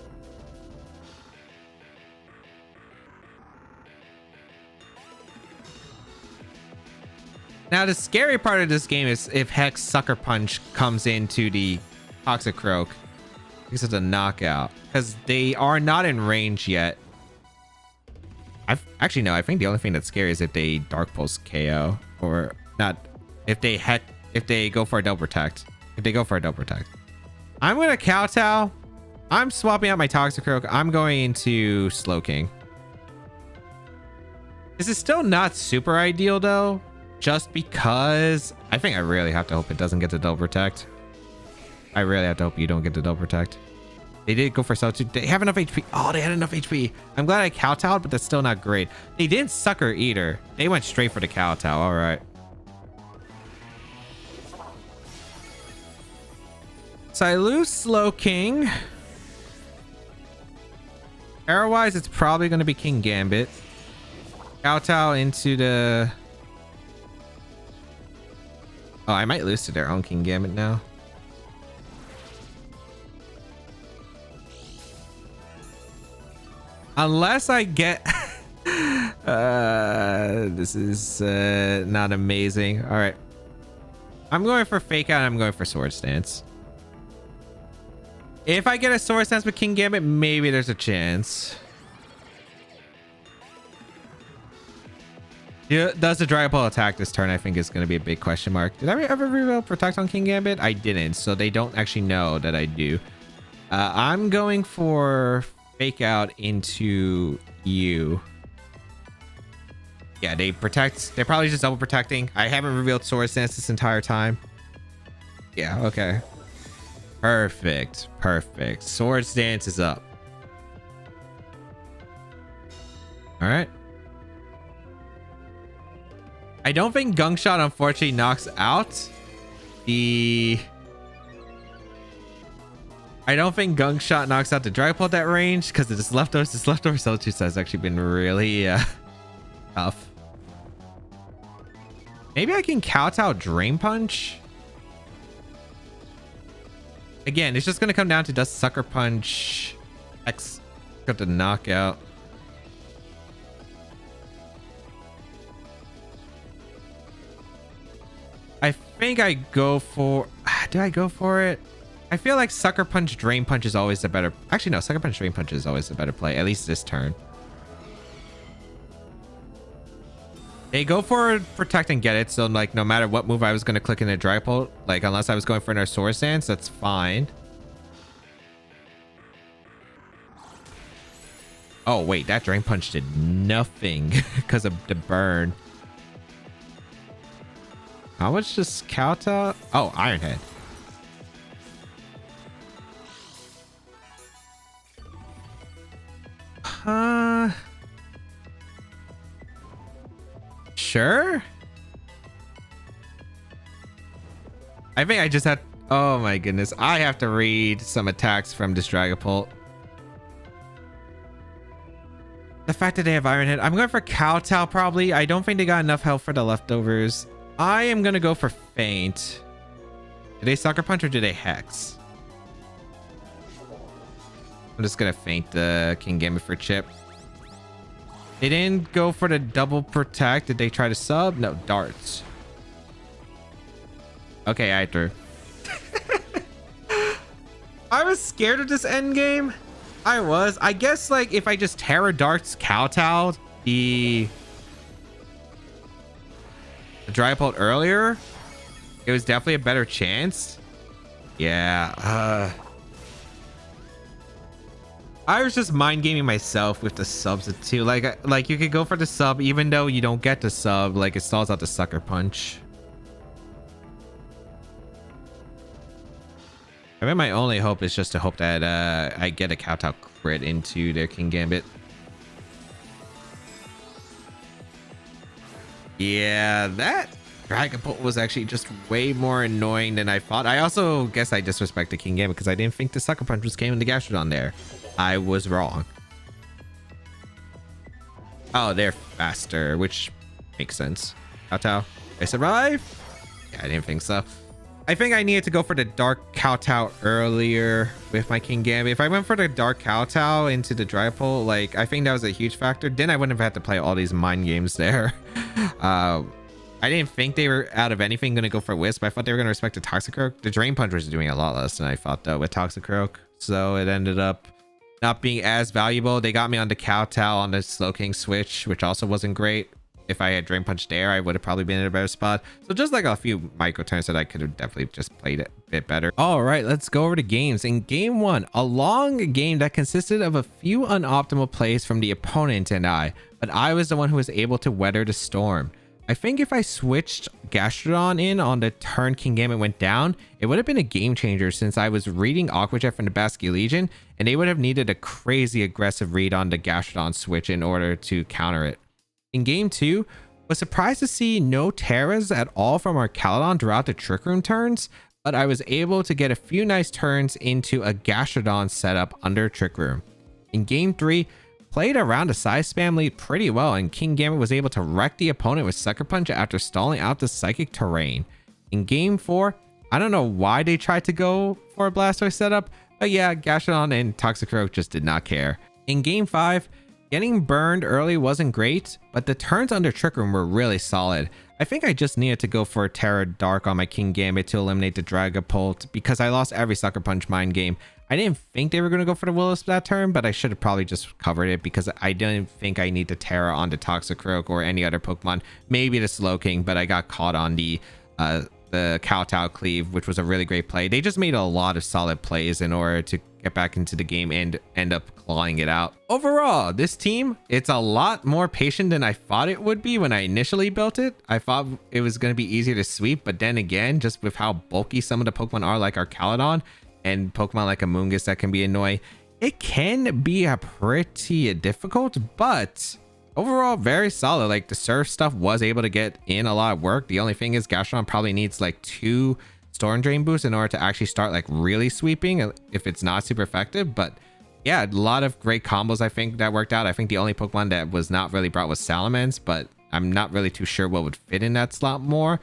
Now, the scary part of this game is if Hex Sucker Punch comes into the Toxicroak because it's a knockout. Because they are not in range yet. Actually, no, I think the only thing that's scary is if they Dark Pulse KO. Or not. If they go for a double protect. If they go for a double protect. I'm going to kowtow. I'm swapping out my Toxicroak. I'm going into Slowking. This is still not super ideal, though. Just because I think I really have to hope it doesn't get the double protect. I really have to hope you don't get the double protect. They did go for substitute. They have enough HP. Oh, they had enough HP. I'm glad I kowtowed, but that's still not great. They didn't sucker either. They went straight for the kowtow. All right. So I lose Slowking. Arrow-wise, it's probably going to be King Gambit. Kowtow into the... Oh, I might lose to their own King Gambit now. Unless I get... this is not amazing. All right. I'm going for Fake Out. I'm going for Sword Stance. If I get a Sword Stance with King Gambit, maybe there's a chance. Yeah, does the Dragon Ball attack this turn? I think is going to be a big question mark. Did I ever reveal Protect on King Gambit? I didn't, so they don't actually know that I do. I'm going for Fake Out into you. Yeah, they protect. They're probably just double protecting. I haven't revealed Sword Stance this entire time. Yeah, okay. Perfect. Perfect. Sword Stance is up. All right. I don't think Gunk Shot unfortunately knocks out the... I don't think Gunk Shot knocks out the Dragon Ball at that range because this leftover substitute has actually been really tough. Maybe I can kowtow Drain Punch. Again, it's just going to come down to does Sucker Punch X got the knockout. I think I go for... Do I go for it? I feel like Sucker Punch Drain Punch is always the better... Actually, no. Sucker Punch Drain Punch is always the better play. At least this turn. They go for Protect and get it. So, like, no matter what move I was going to click in the Dragon Ball, like, unless I was going for another Sword Stance, that's fine. Oh, wait. That Drain Punch did nothing because of the burn. How much does kowtow? Oh, Iron Head. Sure. I think I just had... Oh my goodness. I have to read some attacks from this Dragon Ball. The fact that they have Iron Head. I'm going for kowtow probably. I don't think they got enough health for the leftovers. I am going to go for Feint. Did they Sucker Punch or did they Hex? I'm just going to Feint the King Gambit for Chip. They didn't go for the double protect. Did they try to sub? No, darts. Okay, I threw. I was scared of this end game. I was. I guess like if I just Terra Darts kowtowed the Dry Pult earlier, it was definitely a better chance. Yeah. I was just mind gaming myself with the subs too. Like you could go for the sub even though you don't get the sub. Like it stalls out the Sucker Punch. I mean, my only hope is just to hope that I get a kowtow crit into their King Gambit. Yeah, that Dragon Bolt was actually just way more annoying than I thought. I also guess I disrespected King Gambit because I didn't think the Sucker Punch was came in the Gastrodon there. I was wrong. Oh, they're faster, which makes sense. Kowtow, I survive? Yeah, I didn't think so. I think I needed to go for the Dark Kowtow earlier with my King Gambit. If I went for the Dark Kowtow into the Dragapult, like, I think that was a huge factor. Then I wouldn't have had to play all these mind games there. I didn't think they were out of anything going to go for Wisp. I thought they were going to respect the Toxicroak. The Drain Punch was doing a lot less than I thought, though, with Toxicroak. So it ended up not being as valuable. They got me on the Kowtow on the Slowking switch, which also wasn't great. If I had Drain Punch there, I would have probably been in a better spot. So just like a few micro turns that I could have definitely just played it a bit better. All right, let's go over to games. In game one, a long game that consisted of a few unoptimal plays from the opponent and I, but I was the one who was able to weather the storm. I think if I switched Gastrodon in on the turn King Gambit went down, it would have been a game changer since I was reading Aqua Jet from the Basque Legion, and they would have needed a crazy aggressive read on the Gastrodon switch in order to counter it. In game 2, was surprised to see no Terras at all from our Caledon throughout the Trick Room turns, but I was able to get a few nice turns into a Gastrodon setup under Trick Room. In game 3, played around the size spam lead pretty well, and King Gambit was able to wreck the opponent with Sucker Punch after stalling out the Psychic Terrain. In game 4, I don't know why they tried to go for a Blastoise setup, but yeah, Gastrodon and Toxicroak just did not care. In game 5, getting burned early wasn't great, but the turns under Trick Room were really solid. I think I just needed to go for a Terra Dark on my King Gambit to eliminate the Dragapult because I lost every Sucker Punch mind game. I didn't think they were going to go for the Will-O-Wisp that turn, but I should have probably just covered it because I didn't think I need the Terra on the Toxicroak or any other Pokemon. Maybe the Slowking, but I got caught on the Kowtow Cleave, which was a really great play. They just made a lot of solid plays in order to get back into the game and end up clawing it out. Overall, this team, it's a lot more patient than I thought it would be when I initially built it. I thought it was going to be easier to sweep, but then again, just with how bulky some of the Pokemon are, like our Caledon and Pokemon like Amoonguss that can be annoying, it can be a pretty difficult, but overall very solid. Like the Surf stuff was able to get in a lot of work. The only thing is Gastrodon probably needs like 2 Storm Drain boosts in order to actually start like really sweeping if it's not super effective. But yeah, a lot of great combos I think that worked out. I think the only Pokemon that was not really brought was Salamence, but I'm not really too sure what would fit in that slot more.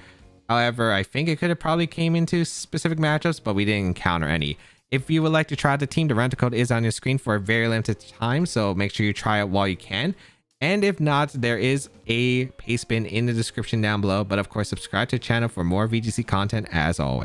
However, I think it could have probably came into specific matchups, but we didn't encounter any. If you would like to try the team, the rental code is on your screen for a very limited time, so make sure you try it while you can. And if not, there is a paste bin in the description down below. But of course, subscribe to the channel for more VGC content as always.